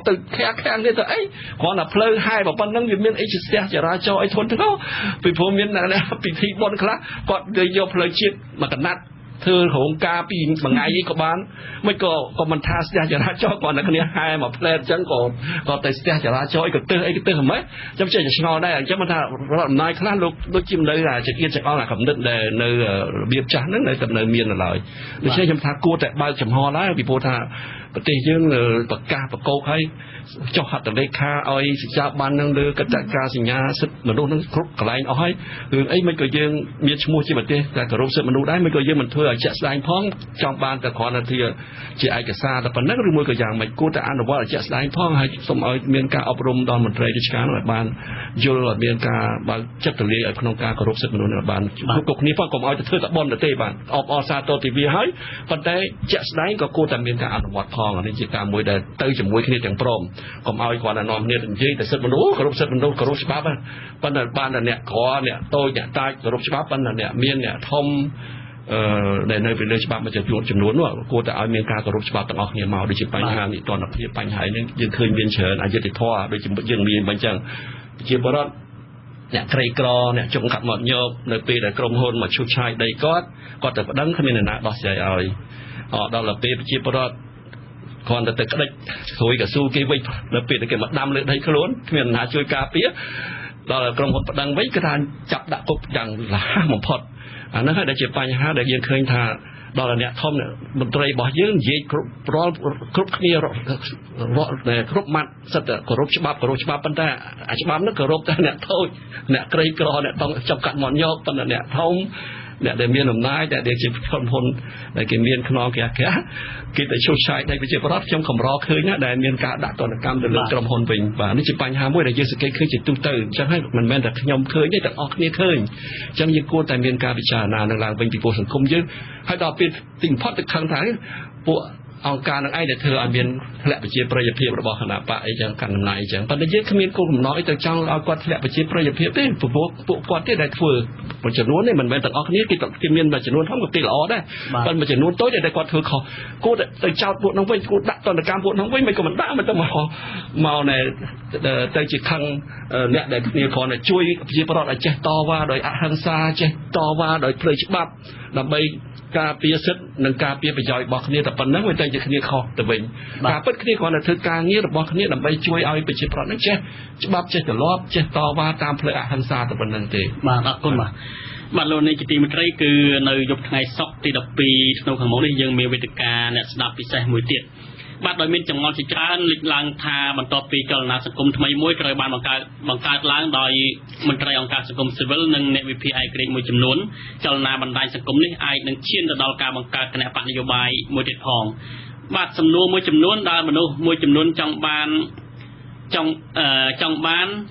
ទៅខាងនេះទៅអីគ្រាន់តែផ្លូវហែប៉ុណ្ណឹងវាមានអីជាស្ទះចរាចរណ៍អីធន់ទៅពីព្រោះមានពិធីបុណ្យខ្លះគាត់យកផ្លូវជាតិមកកណាត់ធ្វើរោងការពីមួយថ្ងៃនេះក៏បានមិនក៏មិនថាស្ទះចរាចរណ៍គាត់តែគ្នាហែមកផ្លែតអញ្ចឹងក៏ទៅស្ទះចរាចរណ៍អីក៏ទៅអីក៏ទៅហ្មងខ្ញុំចេះតែឆ្ងល់ដែរអញ្ចឹងមិនថារដ្ឋអំណាចខ្លះលោកដូចជានៅចង្អៀតចង្អល់អាកំណត់ដែលនៅរបៀបចាស់ហ្នឹងនៅតែនៅមាននៅឡើយដូច្នេះខ្ញុំថាគួរតែបើកចំហដែរពីព្រោះថាប្រទេសយើងប្រកាសប្រកោកហើយចុះហត្ថលេខាឲ្យសេចក្ដីបាននឹងលើកតការសញ្ញាសិទ្ធិមនុស្សនឹងគ្រប់កន្លែងអស់ហើយរឿងអីមិនក៏យើងមានឈ្មោះជាប្រទេសតែគោរពសិទ្ធិមនុស្សដែរមិនក៏យើងមិនធ្វើឲ្យជាក់ស្ដែងផងចង់បានតែគ្រាន់តែជាឯកសារតែប៉ុណ្ណឹងឬមួយក៏យ៉ាងម៉េចគួរតែអនុវត្តឲ្យជាក់ស្ដែងផងហើយសូមឲ្យមានការអប់រំដល់មន្ត្រីរាជការឲ្យបានយល់ឲ្យមានការបើកចិត្តទូលាយឲ្យក្នុងការគោរពសិទ្ធិមនុស្សឲ្យបានគ្រប់គ្នាផងកុំឲ្យទៅធ្វើតែបន់ទេបាទអបអរសាទរទិវាហើយប៉ុន្តែជាក់ស្ដែងក៏គួរតែមានការអនុវត្តផងអានេះជាការមួយដែលទៅជាមួយគ្នាទាំងព្រមកុំឲ្យគាត់នាំគ្នានិយាយតែសិទ្ធិមនុស្សគោរពសិទ្ធិមនុស្សគោរពច្បាប់ប៉ុន្តែបានតែអ្នកក្រអ្នកតូចអ្នកតាចគោរពច្បាប់ប៉ុន្តែអ្នកមានអ្នកធំដែលនៅពីលើច្បាប់មួយចំនួននោះគួរតែឲ្យមានការគោរពច្បាប់ទាំងអស់គ្នាមកដូចជាបញ្ហានីតិរដ្ឋភាពបញ្ហានេះយើងឃើញមានច្រើនអយុត្តិធម៌ដូចជាយើងមានអញ្ចឹងជាបរិបទអ្នកក្រីក្រអ្នកចុងកាត់មកញោបនៅពេលដែលក្រុមហ៊ុនមកឈូសឆាយដីគាត់ទៅប្តឹងគ្មានអ្នកណាដោះស្រាយឲ្យដល់ទៅពេលប្រជាពលរដ្ឋគ្រាន់តែទៅក្តិចស្រួយកស៊ូគេវិញនៅពេលដែលគេមកដាំលើដីខ្លួនគ្មានអ្នកណាជួយការពារដល់ក្រុមហ៊ុនប្តឹងវិញគឺថាចាប់ដាក់គុកយ៉ាងរហ័សបំផុតអានោះហើយដែលជាបញ្ហាដែលយើងឃើញថាដល់អ្នកធំមន្ត្រីរបស់យើងនិយាយគ្រប់គ្នាគ្រប់ម៉ាត់សិតគោរពច្បាប់ប៉ុន្តែអាច្បាប់នោះគោរពតែអ្នកតូចអ្នកក្រីក្រអ្នកต้องចាប់កាត់មាត់ញោកប៉ុន្តែអ្នកធំអ្នកដែលមានអំណាចដែលជាក្រុមហ៊ុនដែលគេមានខ្នងគេទៅឈូសឆាយដីប្រជាពលរដ្ឋខ្ញុំកម្រឃើញណាដែលមានការដាក់ទណ្ឌកម្មទៅលើក្រុមហ៊ុនវិញបាទនេះជាបញ្ហាមួយដែលយើងសង្កេតឃើញជាទូទៅអញ្ចឹងហើយមិនមែនតែខ្ញុំឃើញទេទាំងអស់គ្នាឃើញអញ្ចឹងយើងគួរតែមានការពិចារណានឹងឡើងវិញពីព្រោះសង្គមយើងហើយដល់ពេលទីបំផុតទៅខឹងថាពួកអង្គការនឹងឯងដែលធ្វើឲ្យមានធ្លាក់ប្រជាប្រិយភាពរបស់គណៈបកអីចឹងកាន់អំណាចអីចឹងប៉ុន្តែយើងគ្មានគោលបំណងអីទៅចង់ឲ្យគាត់ធ្លាក់ប្រជាប្រិយភាពទេព្រោះពួកគាត់ទេដែលធ្វើមួយចំនួននេះមិនមែនទាំងអស់គ្នាគេមានមួយចំនួនធំក៏គេល្អដែរប៉ុន្តែមួយចំនួនតូចដែលគាត់ធ្វើខុសគួរទៅចោទពួកនោះវិញគួរដាក់ទណ្ឌកម្មពួកនោះវិញមិនក៏មិនដាក់មិនទៅមកទៅជាខឹងអ្នកដែលគ្នាគ្រាន់តែជួយប្រជាពលរដ្ឋឲ្យចេះតវ៉ាដោយអហិង្សាចេះតវ៉ាដោយផ្លូវច្បាប់ដើម្បីការពារសិទ្ធិនិងការពារប្រយោជន៍របស់គ្នាតែប៉ុណ្ណឹងវាតែជាគ្នាខុសទៅវិញការពិតគ្នាគ្រាន់តែធ្វើការងាររបស់គ្នាដើម្បីជួយឲ្យប្រជាពលរដ្ឋនឹងចេះច្បាប់ចេះទម្លាប់ចេះតវ៉ាតាមផ្លូវអហិង្សាតែប៉ុណ្ណឹងទេបាទអរគុណបាទលោកនាយកទីមេត្រីគឺនៅយប់ថ្ងៃសុក្រទី12ក្នុងខាងមុខនេះយើងមានវេទិកាអ្នកស្ដាប់ពិសេសមួយទៀតបាទដោយមានចម្ងល់ជាច្រើនលេចឡើងថាបន្ទាប់ពីចលនាសង្គមថ្មីមួយត្រូវបានបង្កើតឡើងដោយមន្ត្រីអង្គការសង្គមស៊ីវិលនិងអ្នកវិភាគឯករាជ្យមួយចំនួនចលនាបណ្ដាញសង្គមនេះអាចនឹងឈានទៅដល់ការបង្កើតគណៈបកនយោបាយមួយទៀតផងបាទសំណួរមួយចំនួនដែលមនុស្សមួយចំនួនចង់បាន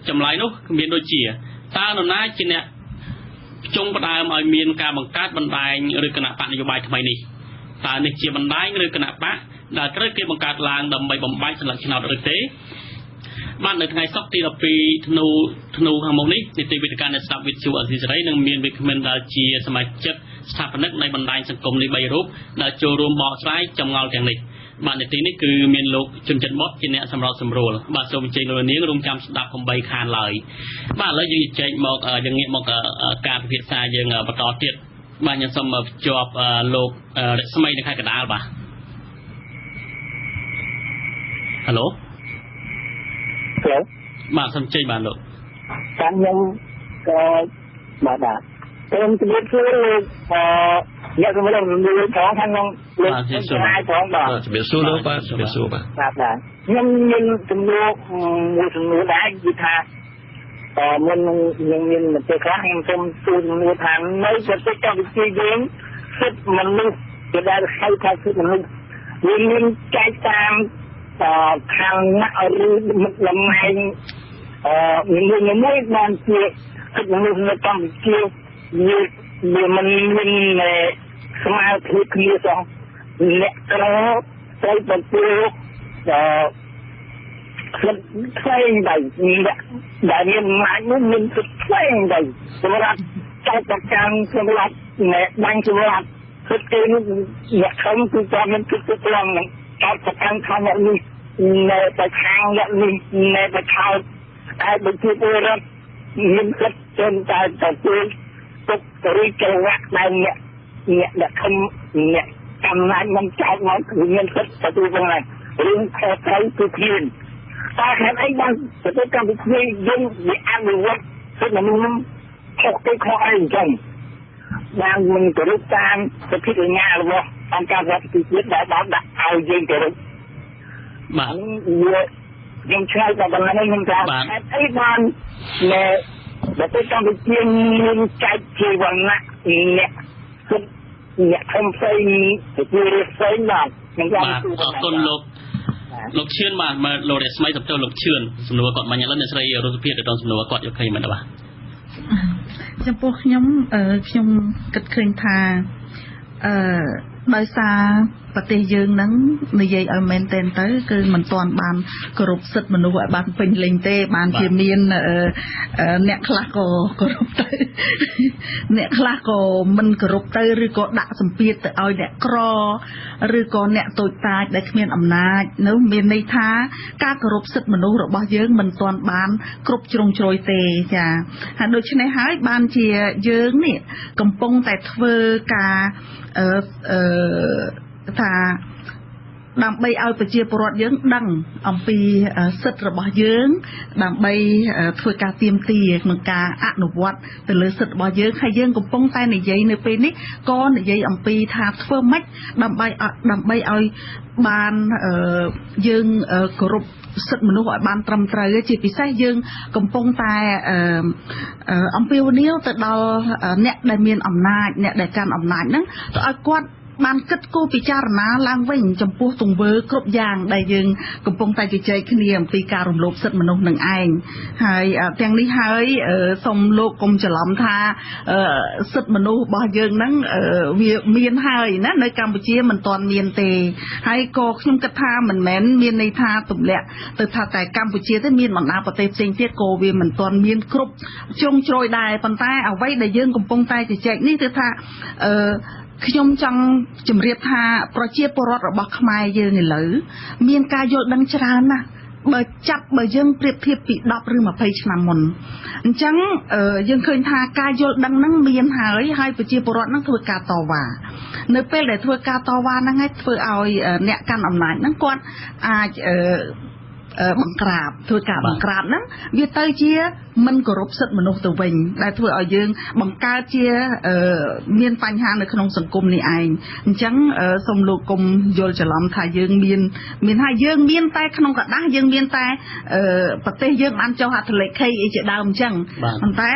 ចម្លើយនោះមានដូចជាតើនរណាជាអ្នកចុងផ្ដើមឲ្យមានការបង្កើតបណ្ដាញឬគណៈបកនយោបាយថ្មីនេះតើនេះជាបណ្ដាញឬគណៈបកដែលត្រូវគេបង្កើតឡើងដើម្បីបំបែកសន្លឹកឆ្នោតឬទេបាននៅថ្ងៃសុក្រទី12ធ្នូខាងមុខនេះនីតិវិទ្យាអ្នកស្ដាប់វិទ្យុអសីសេរីនឹងមានវិក្កាមដែលជាសមាជិក ស្ថាបនិកនៃបណ្ដាញសង្គមនេះ3រូបដែលចូលរួមបកស្រាយចម្ងល់ទាំងនេះបាទនាទីនេះគឺមានលោកជុនច័ន្ទបុតជាអ្នកសម្របសម្រួលបាទសូមអញ្ជើញលោកនាងរងចាំស្ដាប់កំបីខានឡើយបាទឥឡូវយើងចែកមកយើងងាកមកការពិភាក្សាយើងបន្តទៀតបាទខ្ញុំសូមភ្ជាប់លោករស្មីនៅខេត្តកណ្ដាលបាទ Hello បាទសូមជ័យបាទលោកតាមខ្ញុំក៏បាទខ្ញុំជម្រាបសួរលោកអ្នកសម្រាប់ជំនួយផងខាងខ្ញុំលោកស្រាយផងបាទជំរាបសួរលោកបាទជំរាបសួរបាទបាទខ្ញុំមានជំនួយមួយចំនួនដែរគឺថាមុនខ្ញុំមានមតិខ្លះខ្ញុំសូមសួរជំនួយថានៅប្រទេសកម្ពុជាយើងសិទ្ធិមនុស្សជាដែលហៅថាសិទ្ធិមនុស្សវាមានចែកតាមខាងណាឬលំហែងមួយបានជាសិទ្ធិមនុស្សនៅកម្ពុជាវាមិនមានស្មារតីគ្នាសោះអ្នកក្រត្រូវទទួលសិទ្ធិផ្សេងដែរដែលមានអំណាចនោះមានសិទ្ធិផ្សេងដែរសម្រាប់ចៅប្រចាំសម្រាប់អ្នកបាញ់សម្រាប់សិទ្ធិនេះអ្នកខំគឺគាត់មានសិទ្ធិទាំងនឹងចៅប្រចាំខាងនេះនៅតែខាងនេះនៅតែខោតែបើជាពលរដ្ឋមានសិទ្ធិចនតែទទួលទុករីកវៈដែលអ្នកខំអ្នកកំណាចមិនចោលមកគឺមានសិទ្ធិទទួលផងដែររឿងខុសត្រូវគឺគ្មានតែហេតុអីបានប្រទេសកម្ពុជាយើងវាអនុវត្តសិទ្ធិមនុស្សខុសទៅខុសអីអញ្ចឹងបានមិនគោរពតាមសិទ្ធិបញ្ញារបស់អង្គការសហប្រជាជាតិដែលបានដាក់ឲ្យយើងគោរពបាទខ្ញុំឆ្លើយដល់បណ្ដានេះខ្ញុំថាហេតុអីបាននៅប្រទេសកម្ពុជាមានចែកជាវណ្ណៈអ្នកធំផ្សេងជារៀបផ្សេងបាទខ្ញុំចង់អរគុណលោកឈឿនបាទមកលោករស្មីសំទោសលោកឈឿនសំណួរគាត់មិញឥឡូវអ្នកស្រីរស់សុភាទៅដល់សំណួរគាត់យកឃើញមែនទេបាទចំពោះខ្ញុំគិតឃើញថាដោយសារប្រទេសយើងហ្នឹងនិយាយឲ្យមែនតែនទៅគឺមិនទាន់បានគោរពសិទ្ធិមនុស្សឲ្យបានពេញលេញទេបានជាមានអ្នកខ្លះក៏គោរពទៅអ្នកខ្លះក៏មិនគោរពទៅឬក៏ដាក់សម្ពាធទៅឲ្យអ្នកក្រឬក៏អ្នកតូចតាចដែលគ្មានអំណាចនោះមានន័យថាការគោរពសិទ្ធិមនុស្សរបស់យើងមិនទាន់បានគ្រប់ជ្រុងជ្រោយទេចាហើយដូច្នេះហើយបានជាយើងនេះកំពុងតែធ្វើការថាដើម្បីឲ្យប្រជាពលរដ្ឋយើងដឹងអំពីសិទ្ធិរបស់យើងដើម្បីធ្វើការទាមទារក្នុងការអនុវត្តទៅលើសិទ្ធិរបស់យើងហើយយើងកំពុងតែនិយាយនៅពេលនេះក៏និយាយអំពីថាធ្វើម៉េចដើម្បីឲ្យបានយើងគោរពសិទ្ធិមនុស្សឲ្យបានត្រឹមត្រូវជាពិសេសយើងកំពុងតែអំពាវនាវទៅដល់អ្នកដែលមានអំណាចអ្នកដែលកាន់អំណាចហ្នឹងទៅឲ្យគាត់បានគិតគូរពិចារណាឡើងវិញចំពោះទង្វើគ្រប់យ៉ាងដែលយើងកំពុងតែជជែកគ្នាអំពីការរំលោភសិទ្ធិមនុស្សនឹងឯងហើយទាំងនេះហើយសូមលោកកុំច្រឡំថាសិទ្ធិមនុស្សរបស់យើងហ្នឹងវាមានហើយណានៅកម្ពុជាមិនទាន់មានទេហើយក៏ខ្ញុំគិតថាមិនមែនមានន័យថាទម្លាក់ទៅថាតែកម្ពុជាទេមានបណ្ដាប្រទេសផ្សេងទៀតក៏វាមិនទាន់មានគ្រប់ជ្រុងជ្រោយដែរប៉ុន្តែអ្វីដែលយើងកំពុងតែជជែកនេះគឺថាខ្ញុំចង់ជម្រាបថាប្រជាពលរដ្ឋរបស់ខ្មែរយើងឥឡូវមានការយល់ដឹងច្រើនណាស់បើយើងប្រៀបធៀបពី10ឬ20ឆ្នាំមុនអញ្ចឹងយើងឃើញថាការយល់ដឹងហ្នឹងមានហើយប្រជាពលរដ្ឋហ្នឹងធ្វើការតវ៉ានៅពេលដែលធ្វើការតវ៉ាហ្នឹងឲ្យធ្វើឲ្យអ្នកកាន់អំណាចហ្នឹងគាត់អាចបង្ក្រាបធ្វើការបង្ក្រាបហ្នឹងវាទៅជាមិនគោរពសិទ្ធិមនុស្សទៅវិញដែលធ្វើឲ្យយើងបង្កើតជាមានបញ្ហានៅក្នុងសង្គមនេះឯងអញ្ចឹងសូមលោកកុំយល់ច្រឡំថាយើងមានហើយយើងមានតែក្នុងกระดาษយើងមានតែប្រទេសយើងបានចុះហត្ថលេខីអីជាដើមអញ្ចឹងប៉ុន្តែ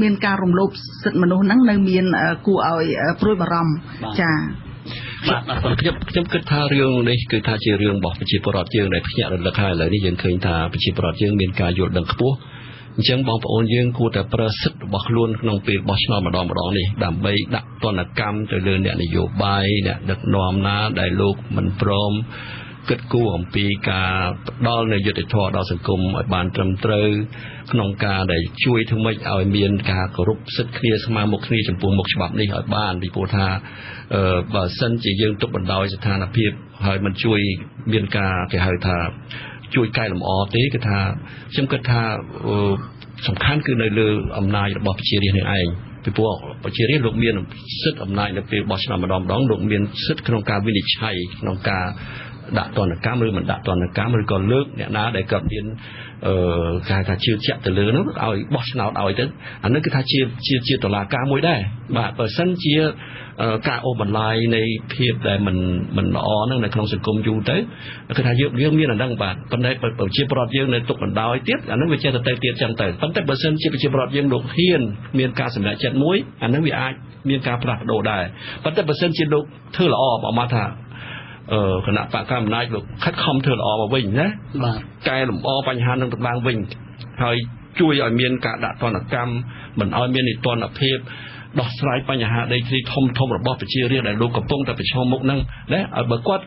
មានការរំលោភសិទ្ធិមនុស្សហ្នឹងនៅមានគួរឲ្យព្រួយបារម្ភចាបាទខ្ញុំគិតថារឿងនេះគឺថាជារឿងរបស់ប្រជាពលរដ្ឋយើងដែលភ្ញាក់រលឹកហើយឥឡូវនេះយើងឃើញថាប្រជាពលរដ្ឋយើងមានការយល់ដឹងខ្ពស់អញ្ចឹងបងប្អូនយើងគួរតែប្រើសិទ្ធិរបស់ខ្លួនក្នុងពេលបោះឆ្នោតម្ដងនេះដើម្បីដាក់ទណ្ឌកម្មទៅលើអ្នកនយោបាយអ្នកដឹកនាំណាដែលលោកមិនព្រម គិតគូរអំពីការផ្ដល់នូវយុត្តិធម៌ដល់សង្គមឲ្យបានត្រឹមត្រូវក្នុងការដែលជួយធ្វើម៉េចឲ្យមានការគោរពសិទ្ធិគ្នាស្មើមុខគ្នាចំពោះមុខច្បាប់នេះឲ្យបានពីព្រោះថាបើសិនជាយើងទុកបណ្ដោយស្ថានភាពហើយមិនជួយមានការគេហៅថាជួយកែលម្អទេគឺថាខ្ញុំគិតថាសំខាន់គឺនៅលើអំណាចរបស់ប្រជារាស្ត្រនេះឯងពីព្រោះប្រជារាស្ត្រលោកមានសិទ្ធិអំណាចនៅពេលបោះឆ្នោតម្ដងលោកមានសិទ្ធិក្នុងការវិនិច្ឆ័យក្នុងការដាក់ទណ្ឌកម្មឬមិនដាក់ទណ្ឌកម្មឬក៏លើកអ្នកណាដែលគាត់មានគេថាជឿជាក់ទៅលើនោះឲ្យបោះឆ្នោតឲ្យទៅអានេះគឺថាជាតុលាការមួយដែរបាទបើសិនជាការអូសបន្លាយនៃភាពដែលមិនល្អហ្នឹងនៅក្នុងសង្គមយូរទៅគឺថាយើងមានអាហ្នឹងបាទប៉ុន្តែប្រជាពលរដ្ឋយើងនៅទុកបណ្ដោយទៀតអាហ្នឹងវាចេះទៅទៀតចឹងទៅប៉ុន្តែបើសិនជាប្រជាពលរដ្ឋយើងលោកហ៊ានមានការសម្រេចចិត្តមួយអាហ្នឹងវាអាចមានការផ្លាស់ប្ដូរដែរប៉ុន្តែបើសិនជាលោកធ្វើល្អបើមកថាគណៈបកកណ្ដាលអំណាចលោកខិតខំធ្វើល្អមកវិញណាបាទកែលម្អបញ្ហានឹងទៅឡើងវិញហើយជួយឲ្យមានការដាក់ទណ្ឌកម្មមិនឲ្យមាននីតិរដ្ឋភាពដោះស្រាយបញ្ហាដីធ្លីធំរបស់ប្រជារាស្ត្រដែលលោកកំពុងតែប្រឈមមុខហ្នឹងណាឲ្យបើគាត់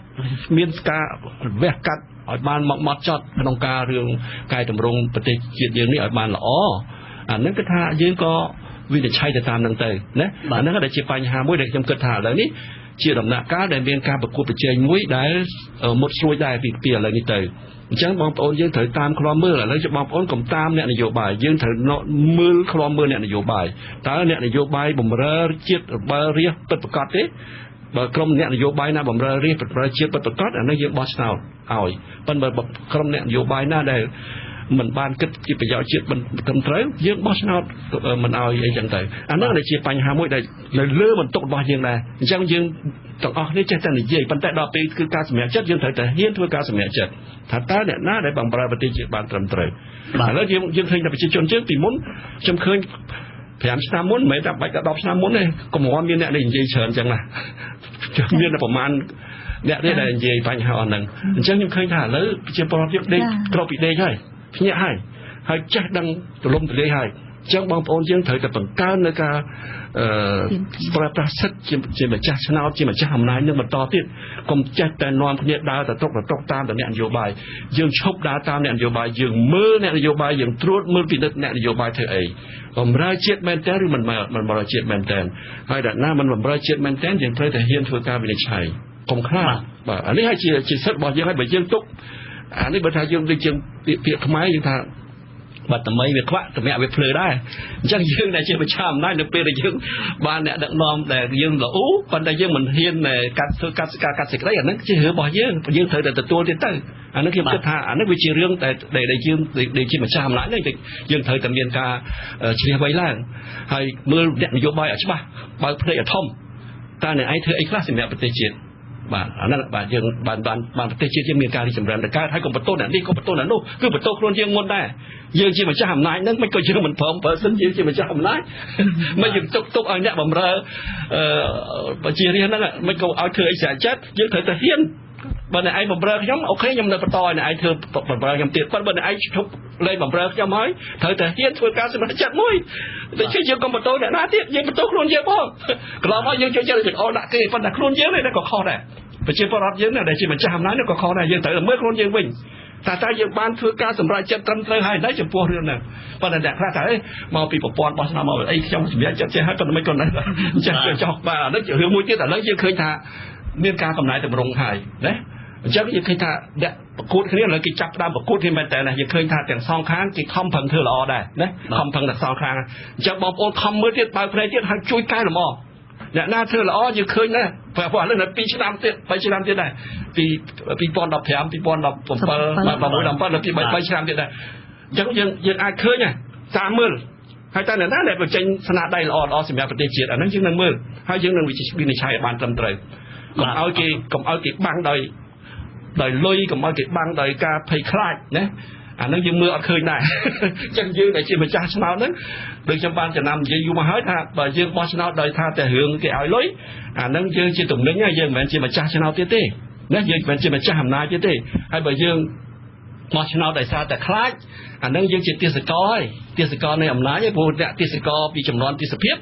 មានការវះកាត់ឲ្យបានមកចត់ក្នុងការរឿងកែតម្រង់ប្រទេសជាតិយើងនេះឲ្យបានល្អអាហ្នឹងគឺថាយើងក៏វិនិច្ឆ័យទៅតាមហ្នឹងទៅណាអាហ្នឹងក៏ជាបញ្ហាមួយដែលខ្ញុំគិតថាឥឡូវនេះជាដំណាក់កាលដែលមានការប្រកួតប្រជែងមួយដែលមុតស្រួយដែរពីឥឡូវនេះទៅអញ្ចឹងបងប្អូនយើងត្រូវតាមឃ្លាំមើលឥឡូវបងប្អូនកុំតាមអ្នកនយោបាយយើងត្រូវមើលឃ្លាំមើលអ្នកនយោបាយតើអ្នកនយោបាយបម្រើជាតិបើរាជពិតប្រាកដទេបើក្រុមអ្នកនយោបាយណាបម្រើរាជបម្រើជាតិពិតប្រាកដអានេះយើងបោះឆ្នោតឲ្យប៉ុន្តែបើក្រុមអ្នកនយោបាយណាដែលមិនបានគិតជាប្រយោជន៍ជាតិមិនត្រឹមត្រូវយើងបោះឆ្នោតមិនឲ្យអីចឹងទៅអានោះជាបញ្ហាមួយដែលនៅលើបន្ទុករបស់យើងដែរអញ្ចឹងយើងទាំងអស់គ្នាចេះតែនិយាយប៉ុន្តែដល់ពេលគឺការសម្រេចចិត្តយើងត្រូវតែហ៊ានធ្វើការសម្រេចចិត្តថាតើអ្នកណាដែលបំរើប្រទេសជាតិបានត្រឹមត្រូវឥឡូវយើងឃើញតែប្រជាជនយើងពីមុនខ្ញុំឃើញ5ឆ្នាំមុនមិនមែនតែបាច់តែ10ឆ្នាំមុនទេកុំរំមានអ្នកនិយាយច្រើនចឹងណាមានតែប្រហែលអ្នកនេះដែលនិយាយបញ្ហាអស់ហ្នឹងអញ្ចឹងខ្ញុំឃើញថាឥឡូវប្រជាពលរដ្ឋយើងដេកក្រោបពីដេកហើយភ្ញាក់ហើយចេះដឹងទលំទលាយហើយអញ្ចឹងបងប្អូនយើងត្រូវតែបង្កើននៅការប្រើប្រាស់សិទ្ធិជាម្ចាស់ឆ្នោតជាម្ចាស់អំណាចនឹងបន្តទៀតកុំចេះតែនាំគ្នាដើរទៅតុកតាមតែអ្នកនយោបាយយើងឈប់ដើរតាមអ្នកនយោបាយយើងមើលអ្នកនយោបាយយើងត្រួតមើលពិនិត្យអ្នកនយោបាយធ្វើអីបម្រើជាតិមែនតើឬមិនបម្រើជាតិមែនតើហើយដល់ណាមិនបម្រើជាតិមែនតើយើងត្រូវតែហ៊ានធ្វើការវិនិច្ឆ័យកុំខ្លាចបាទអានេះហើយជាសិទ្ធិរបស់យើងហើយបើយើងទុកអានេះបើថាយើងដូចជាពាក្យខ្មែរយើងថាបាត់តមីវាខ្វាក់តម្រាក់វាភ្លើដែរអញ្ចឹងយើងដែលជាប្រជាអំណាចនៅពេលដែលយើងបានអ្នកដឹកនាំដែលយើងល្អប៉ុន្តែយើងមិនហ៊ានកាត់សេចក្តីអាហ្នឹងជារឿងរបស់យើងត្រូវតែទទួលទៀតទៅអានេះខ្ញុំគិតថាអានេះវាជារឿងដែលយើងជាម្ចាស់អំណាចនេះយើងត្រូវតែមានការជ្រះវៃឡើងហើយមើលអ្នកនយោបាយឲ្យច្បាស់បើភ្នែកឲ្យធំតើអ្នកឯងធ្វើអីខ្លះសម្រាប់ប្រទេសជាតិបាទអាហ្នឹងបាទយើងបានប្រទេសជាតិយើងមានការរីកចម្រើនទៅកើតហើយកុំបន្ទោសអ្នកនេះកុំបន្ទោសអ្នកនោះគឺបន្ទោសខ្លួនយើងមុនដែរយើងជាម្ចាស់អំណាចហ្នឹងមិនក៏យើងមិនព្រមបើសិនយើងជាម្ចាស់អំណាចមិនយើងទុកឲ្យអ្នកបម្រើប្រជារាស្ត្រហ្នឹងមិនក៏ឲ្យធ្វើអីស្រាច់ចិត្តយើងត្រូវតែហ៊ានបើអ្នកឯងបម្រើខ្ញុំអូខេខ្ញុំនៅបន្តឲ្យអ្នកឯងធ្វើបម្រើខ្ញុំទៀតប៉ុន្តែបើអ្នកឯងឈប់លែងបម្រើខ្ញុំហើយត្រូវតែហ៊ានធ្វើការសម្រេចចិត្តមួយតែជាយើងកុំបន្ទោសអ្នកណាទៀតយើងបន្ទោសខ្លួនយើងផងកន្លងមកយើងចូលចិត្តអូដាក់គេប៉ុន្តែខ្លួនយើងនេះក៏ខុសដែរប្រជាពលរដ្ឋយើងដែលជាម្ចាស់អំណាចក៏ខុសដែរយើងត្រូវមើលខ្លួនយើងវិញតែយើងបានធ្វើការសម្រេចចិត្តត្រឹមត្រូវហើយដែរចំពោះរឿងហ្នឹងប៉ុន្តែអ្នកខ្លះថាមកពីប្រព័ន្ធបោះឆ្នោតមកអីខ្ញុំសម្រេចចិត្តចេះហើយប៉ុន្តែមិនគាត់ណាចេះចោះបាទអានេះជារឿងមួយទៀតឥឡូវយើងឃើញថាមានការកំណែតម្រង់ហើយណាអញ្ចឹងយើងឃើញថាអ្នកប្រកួតគ្នាឥឡូវគេចាប់ផ្ដើមប្រកួតគ្នាមែនតើណាយើងឃើញថាទាំងសងខាងគេខំប្រឹងធ្វើល្អដែរណាខំប្រឹងទាំងសងខាងអញ្ចឹងបងប្អូនខំមើលទៀតបើកភ្នែកទៀតហើយជួយកែលម្អអ្នកណាធ្វើល្អយើងឃើញណាព្រោះឥឡូវនៅ2ឆ្នាំទៀត3ឆ្នាំទៀតដែរពី2015 2017 16 17ដល់3ឆ្នាំទៀតដែរអញ្ចឹងយើងអាចឃើញតាមមើលហើយតើអ្នកណាដែលបញ្ចេញស្នាដៃល្អសម្រាប់ប្រទេសជាតិអាហ្នឹងយើងនឹងមើលហើយយើងនឹងវិនិច្ឆ័យឲ្យបានត្រឹមត្រូវកុំឲ្យគេបាំងដោយលុយកុំឲ្យគេបាំងដោយការភ័យខ្លាចណាអានឹងយើងមើលអត់ឃើញដែរអញ្ចឹងយើងដែលជាម្ចាស់ឆ្នោតហ្នឹងដូចខ្ញុំបានចំណាំនិយាយយូរមកហើយថាបើយើងបោះឆ្នោតដោយថាតែរឿងគេឲ្យលុយអានឹងយើងជាទំនិញយើងមិនមែនជាម្ចាស់ឆ្នោតទៀតទេណាយើងមិនមែនជាម្ចាស់អំណាចទៀតទេហើយបើយើងបោះឆ្នោតដោយសារតែខ្លាចអានឹងយើងជាទាសករនៃអំណាចឯព្រោះអ្នកទាសករពីចំនួនទាសភាព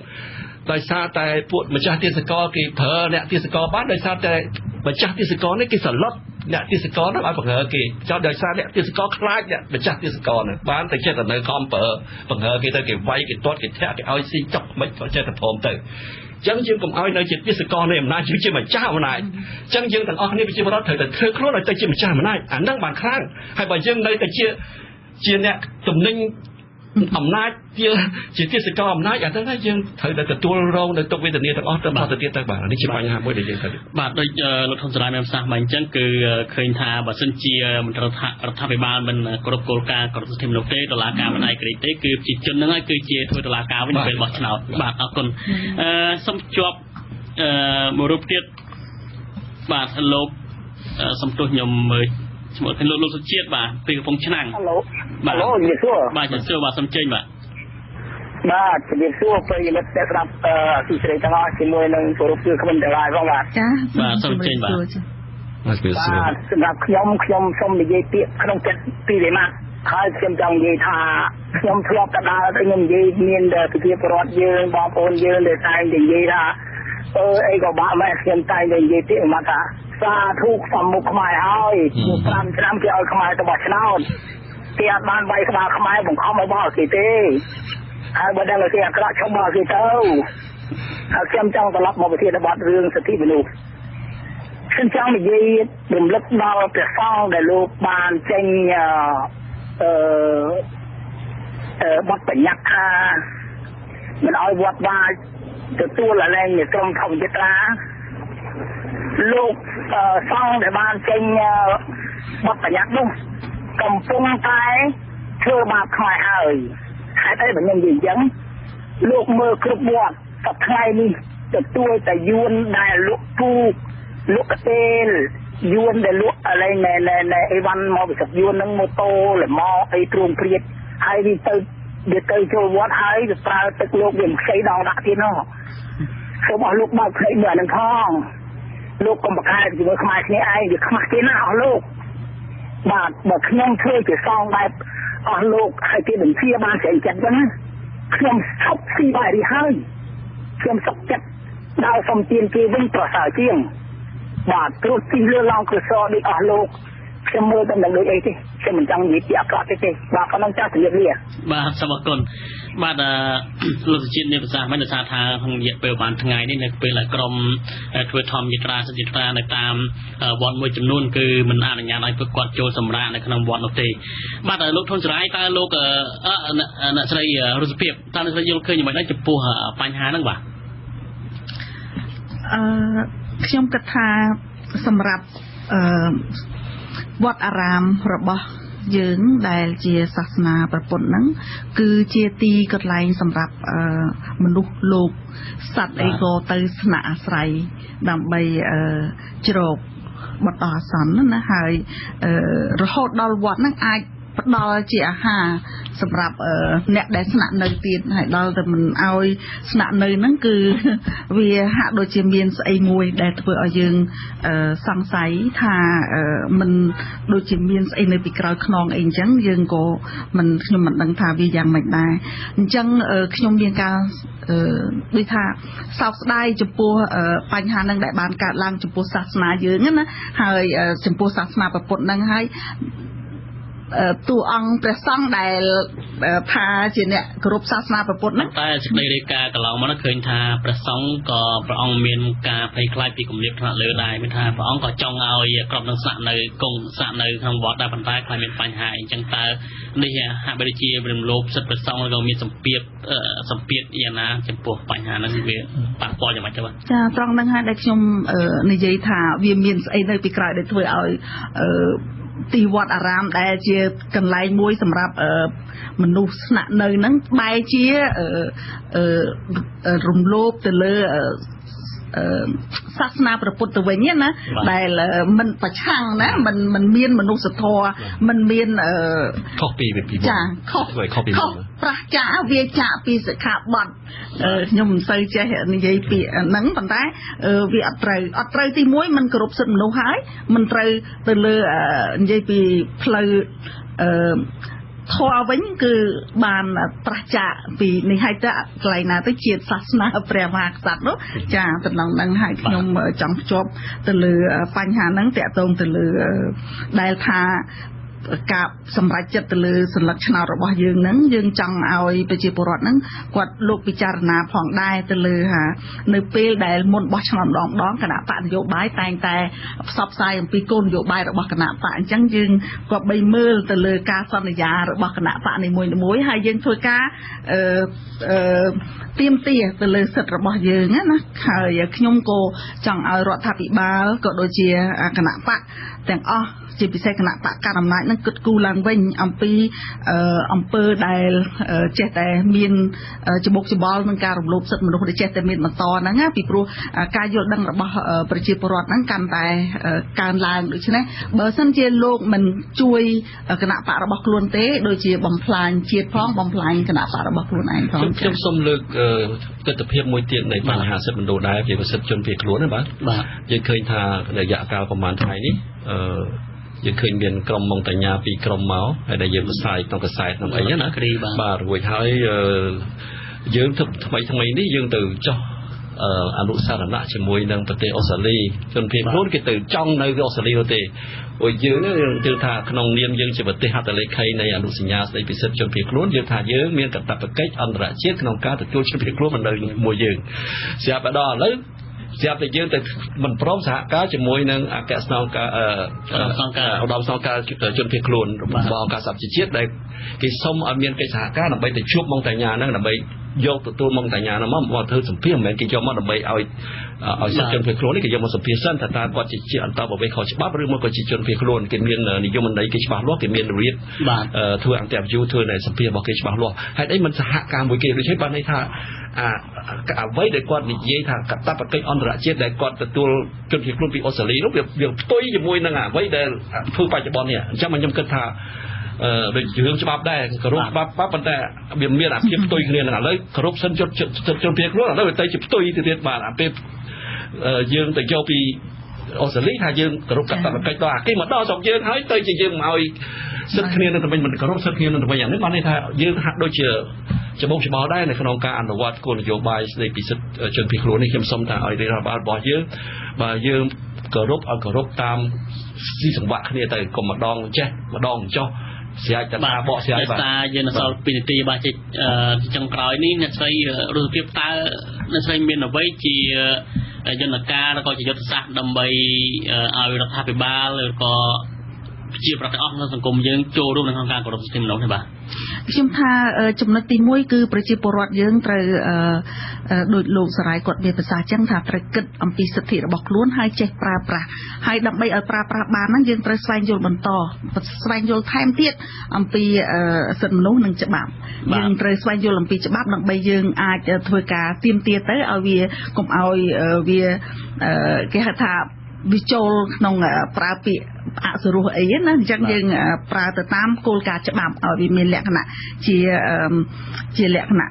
ដោយសារតែពួកម្ចាស់ទាសករគេប្រើអ្នកទាសករបានដោយសារតែម្ចាស់ទាសករនេះគេសន្លត់ អ្នកទេសកលនឹងឲ្យបង្ហើគេចោលដោយសារអ្នកទេសកលខ្លាចអ្នកម្ចាស់ទេសកលនឹងបានតែចេះតែនៅខំប្រើបង្ហើគេទៅគេវាយគេទាត់គេធាក់គេឲ្យស៊ីចុកមិនក៏ចេះតែព្រមទៅចឹងយើងកុំឲ្យនៅជាទេសកលនៃអំណាចជាម្ចាស់អំណាចចឹងយើងទាំងអស់គ្នាប្រជាពលរដ្ឋត្រូវតែធ្វើខ្លួនឲ្យទៅជាម្ចាស់អំណាចអានឹងបានខ្លាំងហើយបើយើងនៅតែជាអ្នកទំនិញអំណាចជាទេសកលអំណាចអាហ្នឹងហើយយើងត្រូវតែទទួលរងនៅទុកវេទនាទាំងអស់ទៅបន្តទៅទៀតទៅបាទនេះជាបញ្ហាមួយដែលយើងត្រូវបាទដូចលោកធំសរាយមានប្រសាសន៍មកអញ្ចឹងគឺឃើញថាបើសិនជាមន្ត្រីរដ្ឋាភិបាលមិនគ្រប់គោលការណ៍ក្រមសិទ្ធិមនុស្សទេតុលាការមិនឯករាជ្យទេគឺប្រជាជនហ្នឹងហើយគឺជាធ្វើតុលាការវិញពេលបោះឆ្នោតបាទអរគុណសូមជាប់មួយរូបទៀតបាទលោកសំទោសខ្ញុំមើលឈ្មោះលោកសុជាតិបាទពីកំពង់ឆ្នាំងបាទជំរាបសួរបាទជំរាបសួរបាទសំចេញបាទជំរាបសួរប្រិយមិត្តដែលស្ដាប់ស៊ីស្រីទាំងអស់ជាមួយនឹងគោរពគឺគ្មិនទាំងឡាយផងបាទចាបាទសំចេញបាទសម្រាប់ខ្ញុំសូមនិយាយពាក្យក្នុងចិត្តពីរម៉ាត់ហើយខ្ញុំចង់និយាយថាខ្ញុំធ្លាប់ទៅដើរខ្ញុំនិយាយមានប្រជាពលរដ្ឋយើងបងប្អូនយើងដែលតែងនិយាយថាអីក៏បាក់ម៉ែខ្ញុំតែងនិយាយពាក្យមកថាសាធុសំមុខខ្មែរហើយ5ឆ្នាំគេឲ្យខ្មែរទៅបោះឆ្នោតគេអត់បានវាយក្បាលខ្មែរបង្ខំឲ្យបោះគេទេហើយបើដឹងគេអាក្រក់ឈប់បោះគេទៅហើយខ្ញុំចង់ត្រឡប់មកប្រធានបទរឿងសិទ្ធិមនុស្សខ្ញុំចង់និយាយរំលឹកដល់ព្រះសង្ឃដែលលោកបានចេញបទបញ្ញត្តិថាមិនឲ្យវត្តវាទទួលអាលែងនៃក្រុមធម្មយត្រាលោកសង្ឃដែលបានចេញបទបញ្ញត្តិនោះកំពុងតែធ្វើបាបខ្មែរហើយហេតុអីបើខ្ញុំនិយាយអញ្ចឹងលោកមើលគ្រប់វត្តសប្តាហ៍នេះទទួលតែយួនដែលលក់ពូលក់កទេលយួនដែលលក់អាលែងណែអីវ៉ាន់មកពីស្រុកយួននឹងម៉ូតូលម៉ោអីទ្រូងព្រាតហើយវាទៅចូលវត្តហើយទៅប្រើទឹកលោកវាមិនខ្ចីដងដាក់ទៀតនោះសូមអស់លោកបើកភ្នែកមើលអានឹងផងលោកកុំប្រកែកជាមួយខ្មែរគ្នាឯងវាខ្មាស់គេណាអស់លោកបាទបើខ្ញុំធ្វើជាសងបែបអស់លោកហើយគេបញ្ជាបានស្អីចិត្តហ្នឹងខ្ញុំសុខស៊ីបាយរីហើយខ្ញុំសុខចិត្តដល់សុំទានគេវិញប្រសើរជាងបាទព្រោះទីលើឡងគឺសដូចអស់លោកខ្ញុំមើលតែនឹងដូចអីទេខ្ញុំមិនចង់និយាយពីអាក្រក់ទេបាទប៉ុណ្ណឹងចាស់ជំរាបលាបាទសូមអរគុណបាទលោកសុជាតិមានប្រសាសន៍មិនដោយសារថាក្នុងរយៈពេលប្រហែលថ្ងៃនេះនៅពេលដែលក្រុមធ្វើធម្មយត្រាសិទ្ធិត្រានៅតាមវត្តមួយចំនួនគឺមិនអនុញ្ញាតឲ្យពួកគាត់ចូលសម្រាកនៅក្នុងវត្តនោះទេបាទលោកធនសរាយតើលោកអ្នកស្រីរុស្ភាពតើអ្នកស្រីយល់ឃើញយ៉ាងម៉េចដែរចំពោះបញ្ហាហ្នឹងបាទខ្ញុំគិតថាសម្រាប់វត្តអារាមរបស់យើងដែលជាសាសនាព្រះពុទ្ធហ្នឹងគឺជាទីកន្លែងសម្រាប់មនុស្សលោកសត្វអីក៏ទៅស្នាក់អាស្រ័យដើម្បីជ្រកបណ្ដោះអាសន្នណាហើយរហូតដល់វត្តហ្នឹងអាចផ្ដល់ជាអាហារសម្រាប់អ្នកដែលស្នាក់នៅទៀតហើយដល់តែមិនអោយស្នាក់នៅហ្នឹងគឺវាហាក់ដូចជាមានស្អីមួយដែលធ្វើឲ្យយើងសង្ស័យថាមិនដូចជាមានស្អីនៅពីក្រោយខ្នងអីអញ្ចឹងយើងក៏ខ្ញុំមិនដឹងថាវាយ៉ាងម៉េចដែរអញ្ចឹងខ្ញុំមានការដូចថាសោកស្ដាយចំពោះបញ្ហាហ្នឹងដែលបានកើតឡើងចំពោះសាសនាយើងណាហើយចំពោះសាសនាពុទ្ធហ្នឹងហើយតួអង្គព្រះសង្ឃដែលថាជាអ្នកគោរពសាសនាពុទ្ធហ្នឹងតែសេចក្តីរាយការណ៍កន្លងមកនោះឃើញថាព្រះសង្ឃក៏ព្រះអង្គមានការភ័យខ្លាចពីគម្លាតថ្នាក់លើដែរមានថាព្រះអង្គក៏ចង់ឲ្យក្រុមនឹងស្នាក់នៅគង់ស្នាក់នៅក្នុងវត្តដែរប៉ុន្តែខ្លាចមានបញ្ហាអីចឹងតើនេះហាក់បីជារំលោភសិទ្ធិព្រះសង្ឃឬក៏មានសម្ពាធយ៉ាងណាចំពោះបញ្ហាហ្នឹងវាប៉ះពាល់យ៉ាងម៉េចទៅបាទចាត្រង់ហ្នឹងហើយដែលខ្ញុំនិយាយថាវាមានស្អីនៅពីក្រោយដែលធ្វើឲ្យទីវត្តអារាមដែលជាកន្លែងមួយសម្រាប់មនុស្សស្នាក់នៅហ្នឹងបែរជារំលោភទៅលើសាសនាព្រះពុទ្ធទៅវិញណាដែលមិនប្រឆាំងណាមិនមានមនុស្សធម៌មិនមានខុសពីវិធីចាខុសប្រះចាវាចាក់ពីសិក្ខាបទខ្ញុំមិនសូវចេះនិយាយពីហ្នឹងប៉ុន្តែវាអត់ត្រូវទី1មិនគោរពសិទ្ធិមនុស្សហើយមិនត្រូវទៅលើនិយាយពីផ្លូវ ធម៌វិញគឺបានប្រឆាពីនេះហើយទៅកន្លែងណាទៅជាតិសាសនាព្រះមហាក្សត្រនោះចាតំណងនឹងឲ្យខ្ញុំចង់ភ្ជាប់ទៅលើបញ្ហាហ្នឹងតាក់ទងទៅលើដែលថាការសម្រេចចិត្តទៅលើសញ្ញាឆ្នោតរបស់យើងហ្នឹងយើងចង់ឲ្យប្រជាពលរដ្ឋហ្នឹងគាត់លោកពិចារណាផងដែរទៅលើនៅពេលដែលមុនបោះឆ្នោតម្ដងគណៈបកនយោបាយតែងតែផ្សព្វផ្សាយអំពីគោលនយោបាយរបស់គណៈបកអញ្ចឹងយើងក៏បីមើលទៅលើការសន្យារបស់គណៈបកនីមួយៗហើយយើងធ្វើការទៀមទាទៅលើសិទ្ធិរបស់យើងណាហើយខ្ញុំក៏ចង់ឲ្យរដ្ឋាភិបាលក៏ដូចជាគណៈបកទាំងអស់ជាពិសេសគណៈបកកណ្ដាលអំណាចនឹងគិតគូរឡើងវិញអំពីអំពើដែលចេះតែមានច្បុកច្បល់នឹងការរំលោភសិទ្ធិមនុស្សដែលចេះតែមានបន្តហ្នឹងណាពីព្រោះការយល់ដឹងរបស់ប្រជាពលរដ្ឋហ្នឹងកាន់តែកើនឡើងដូច្នេះបើសិនជាលោកមិនជួយគណៈបករបស់ខ្លួនទេដូចជាបំផ្លាញជាតិផងបំផ្លាញគណៈបករបស់ខ្លួនឯងផងខ្ញុំសូមលើកទស្សនវិជ្ជាមួយទៀតនៃបញ្ហាសិទ្ធិមនុស្សដែរជាសិទ្ធិជនភៀសខ្លួនណាបាទយើងឃើញថារយៈកាលប្រហែលថ្ងៃនេះយើងឃើញមានក្រុមម៉ុងតាញ៉ាពីរក្រុមមកហើយដែលយើងផ្សាយក្នុងកាសែតក្នុងអីណាបាទរួចហើយយើងថ្មីនេះយើងទៅចោះអនុសារណៈជាមួយនឹងប្រទេសអូស្ត្រាលីជនភៀសខ្លួនគេទៅចង់នៅអូស្ត្រាលីនោះទេព្រោះយើងយើងថាក្នុងនាមយើងជាប្រទេសហត្ថលេខីនៃអនុសញ្ញាស្តីពីសិទ្ធិជនភៀសខ្លួនយើងថាយើងមានកាតព្វកិច្ចអន្តរជាតិក្នុងការទទួលជនភៀសខ្លួនមកនៅជាមួយយើងស្រាប់តែដល់ឥឡូវស្រាប់តែយើងទៅមិនព្រមសហការជាមួយនឹងអគ្គស្នងការឧត្តមស្នងការជនភៀសខ្លួនរបស់អង្គការសហប្រជាជាតិដែលគេសុំឲ្យមានកិច្ចសហការដើម្បីទៅជួបម៉ុងតាញ៉ាហ្នឹងដើម្បីយកទទួលម៉ុងតាញ៉ាហ្នឹងមកធ្វើសម្ភារមិនមែនគេយកមកដើម្បីឲ្យសិទ្ធិជនភៀសខ្លួននេះគេយកមកសម្ភារសិនថាតើគាត់ជាអន្តរប្រវេសន៍ខុសច្បាប់ឬមកក៏ជាជនភៀសខ្លួនគេមាននិយមន័យគេច្បាស់លាស់គេមានរៀបធ្វើអន្តរវិធ្វើនៅសម្ភាររបស់គេច្បាស់លាស់ហេតុអីមិនសហការមួយគេដូចនេះបានន័យថាអ្វីដែលគាត់និយាយថាកាតព្វកិច្ចអន្តរជាតិដែលគាត់ទទួលជនភៀសខ្លួនពីអូស្ត្រាលីនោះវាផ្ទុយជាមួយនឹងអ្វីដែលធ្វើបច្ចុប្បន្ននេះអញ្ចឹងខ្ញុំគិតថាដូចរឿងច្បាប់ដែរគោរពច្បាប់ប៉ុន្តែវាមានអាភាពផ្ទុយគ្នានឹងឥឡូវគោរពសិនជនភៀសខ្លួនឥឡូវវាទៅជាផ្ទុយទៅទៀតបាទអាពេលយើងទៅយកពីអូស្ត្រាលីថាយើងគោរពកាតព្វកិច្ចដល់អាគេមកដល់ស្រុកយើងហើយទៅជាយើងមកឲ្យសិទ្ធិគ្នានឹងទៅវិញមិនគោរពសិទ្ធិគ្នានឹងទៅវិញយ៉ាងនេះបានន័យថាយើងហាក់ដូចជាច្បងច្បាស់ដែរនៅក្នុងការអនុវត្តគោលនយោបាយស្តីពីសិទ្ធិជនភៀសខ្លួននេះខ្ញុំសូមថាឲ្យរដ្ឋបាលរបស់យើងបាទយើងគោរពតាមស៊ីសង្វាក់គ្នាទៅកុំម្ដងចេះម្ដងចោះស្រាច់តាបកស្រាយបាទតាយើងនៅសល់2នាទីបាទចុងក្រោយនេះអ្នកស្រីរស់ភាពតើអ្នកស្រីមានអ្វីជាយន្តការឬក៏ជាយុទ្ធសាស្ត្រដើម្បីឲ្យរដ្ឋាភិបាលឬក៏ជាប្រតិអស់នៅសង្គមយើងចូលរួមក្នុងការគោរពសិទ្ធិមនុស្សនេះបាទខ្ញុំថាចំណុចទី1គឺប្រជាពលរដ្ឋយើងត្រូវដោយលោកសរាយគាត់មានប្រសាសន៍ចឹងថាត្រូវគិតអំពីសិទ្ធិរបស់ខ្លួនហើយចេះប្រើប្រាស់ហើយដើម្បីឲ្យប្រើប្រាស់បានហ្នឹងយើងត្រូវស្វែងយល់បន្តស្វែងយល់ថែមទៀតអំពីសិទ្ធិមនុស្សនិងច្បាប់យើងត្រូវស្វែងយល់អំពីច្បាប់ដើម្បីយើងអាចធ្វើការទៀមទាទៅឲ្យវាកុំឲ្យវាគេហៅថាវាចូលក្នុងប្រើពាក្យអសុរោះអីណាអញ្ចឹងយើងប្រើទៅតាមគោលការណ៍ច្បាប់ឲ្យវាមានលក្ខណៈជាលក្ខណៈ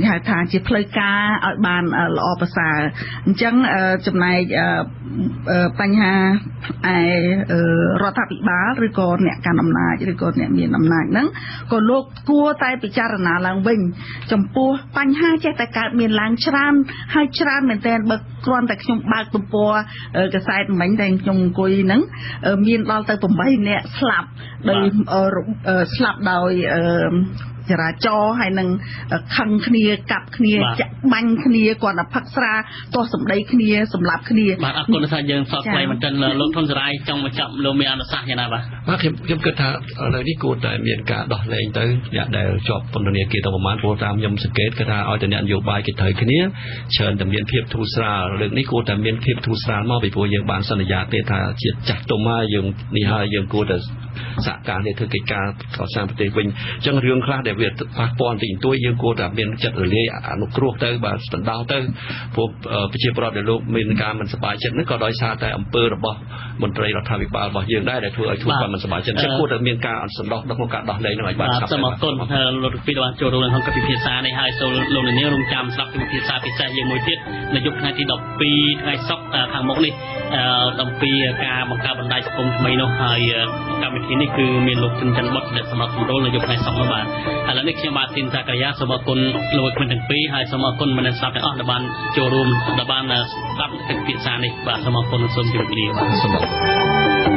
ហៅថាជាផ្លូវការឲ្យបានល្អប្រសើរអញ្ចឹងចំណែកបញ្ហាឯរដ្ឋាភិបាលឬក៏អ្នកកាន់អំណាចឬក៏អ្នកមានអំណាចហ្នឹងក៏លោកគួរតែពិចារណាឡើងវិញចំពោះបញ្ហាចេះតែកើតមានឡើងច្រើនហើយច្រើនមែនទែនបើគ្រាន់តែខ្ញុំបើកទំព័រកាសែតមិញតែខ្ញុំអង្គុយហ្នឹងមានដល់ទៅ8នាក់ស្លាប់ដោយចរាចរណ៍ហើយនឹងខឹងគ្នាកាប់គ្នាចាក់បាញ់គ្នាគាត់តែផឹកស្រាទាស់សម្ដីគ្នាសម្លាប់គ្នាបាទអរគុណថាយើងសតផ្លៃមិនទាន់លោកធនសរាយចង់មកចាប់លោកមានអនុសាសន៍យ៉ាងណាបាទខ្ញុំគិតថាឥឡូវនេះគួរតែមានការដោះលែងទៅអ្នកដែលជាប់ពន្ធនាគារទៅប្រហែលព្រោះតាមខ្ញុំសង្កេតគឺថាឲ្យតែអ្នកនយោបាយគេត្រូវគ្នាច្រើនតែមានភាពធូរស្រាលលើកនេះគួរតែមានភាពធូរស្រាលមកពីព្រោះយើងបានសន្យាទេថាជាចាស់ទុំហើយយើងនេះហើយយើងគួរតែសហការនេះធ្វើកិច្ចការកសាងប្រទេសវិញអញ្ចឹងរឿងខ្លះដែលវាប៉ះពាល់បន្តិចបន្តួចយើងគួរតែមានចិត្តរលាយអនុគ្រោះទៅបាទស្ដណ្ដោទៅព្រោះប្រជាពលរដ្ឋដែលលោកមានការមិនសប្បាយចិត្តនេះក៏ដោយសារតែអំពើរបស់មន្ត្រីរដ្ឋាភិបាលរបស់យើងដែរដែលធ្វើឲ្យគាត់មិនសប្បាយចិត្តអញ្ចឹងគួរតែមានការសណ្ដោះក្នុងការដោះលែងនឹងឲ្យបានឆាប់សូមអរគុណលោកពីបានចូលរួមក្នុងកិច្ចពិភាក្សានេះហើយសូមលោកនាងរំចាំស្ដាប់កិច្ចពិភាក្សាពិសេសយើងមួយទៀតនៅយប់ថ្ងៃទី12ថ្ងៃសុក្រខាងមុខនេះ តំពីការបង្កើតបណ្ដាញសង្គមថ្មីនោះហើយកម្មវិធីនេះគឺមានលោកជំច័ន្ទបុតដែលសម្រាប់សម្រួលនៅយប់ថ្ងៃសុក្រនោះបាទឥឡូវនេះខ្ញុំបាទទីនសាកាយាសូមអរគុណលោកគ្មិនទាំងពីរហើយសូមអរគុណមនស្សស្ដាប់ទាំងអស់ដែលបានចូលរួមដែលបានស្ដាប់កិច្ចពិភាក្សានេះបាទសូមអរគុណសូមជម្រាបលាបាទសូមអរគុណ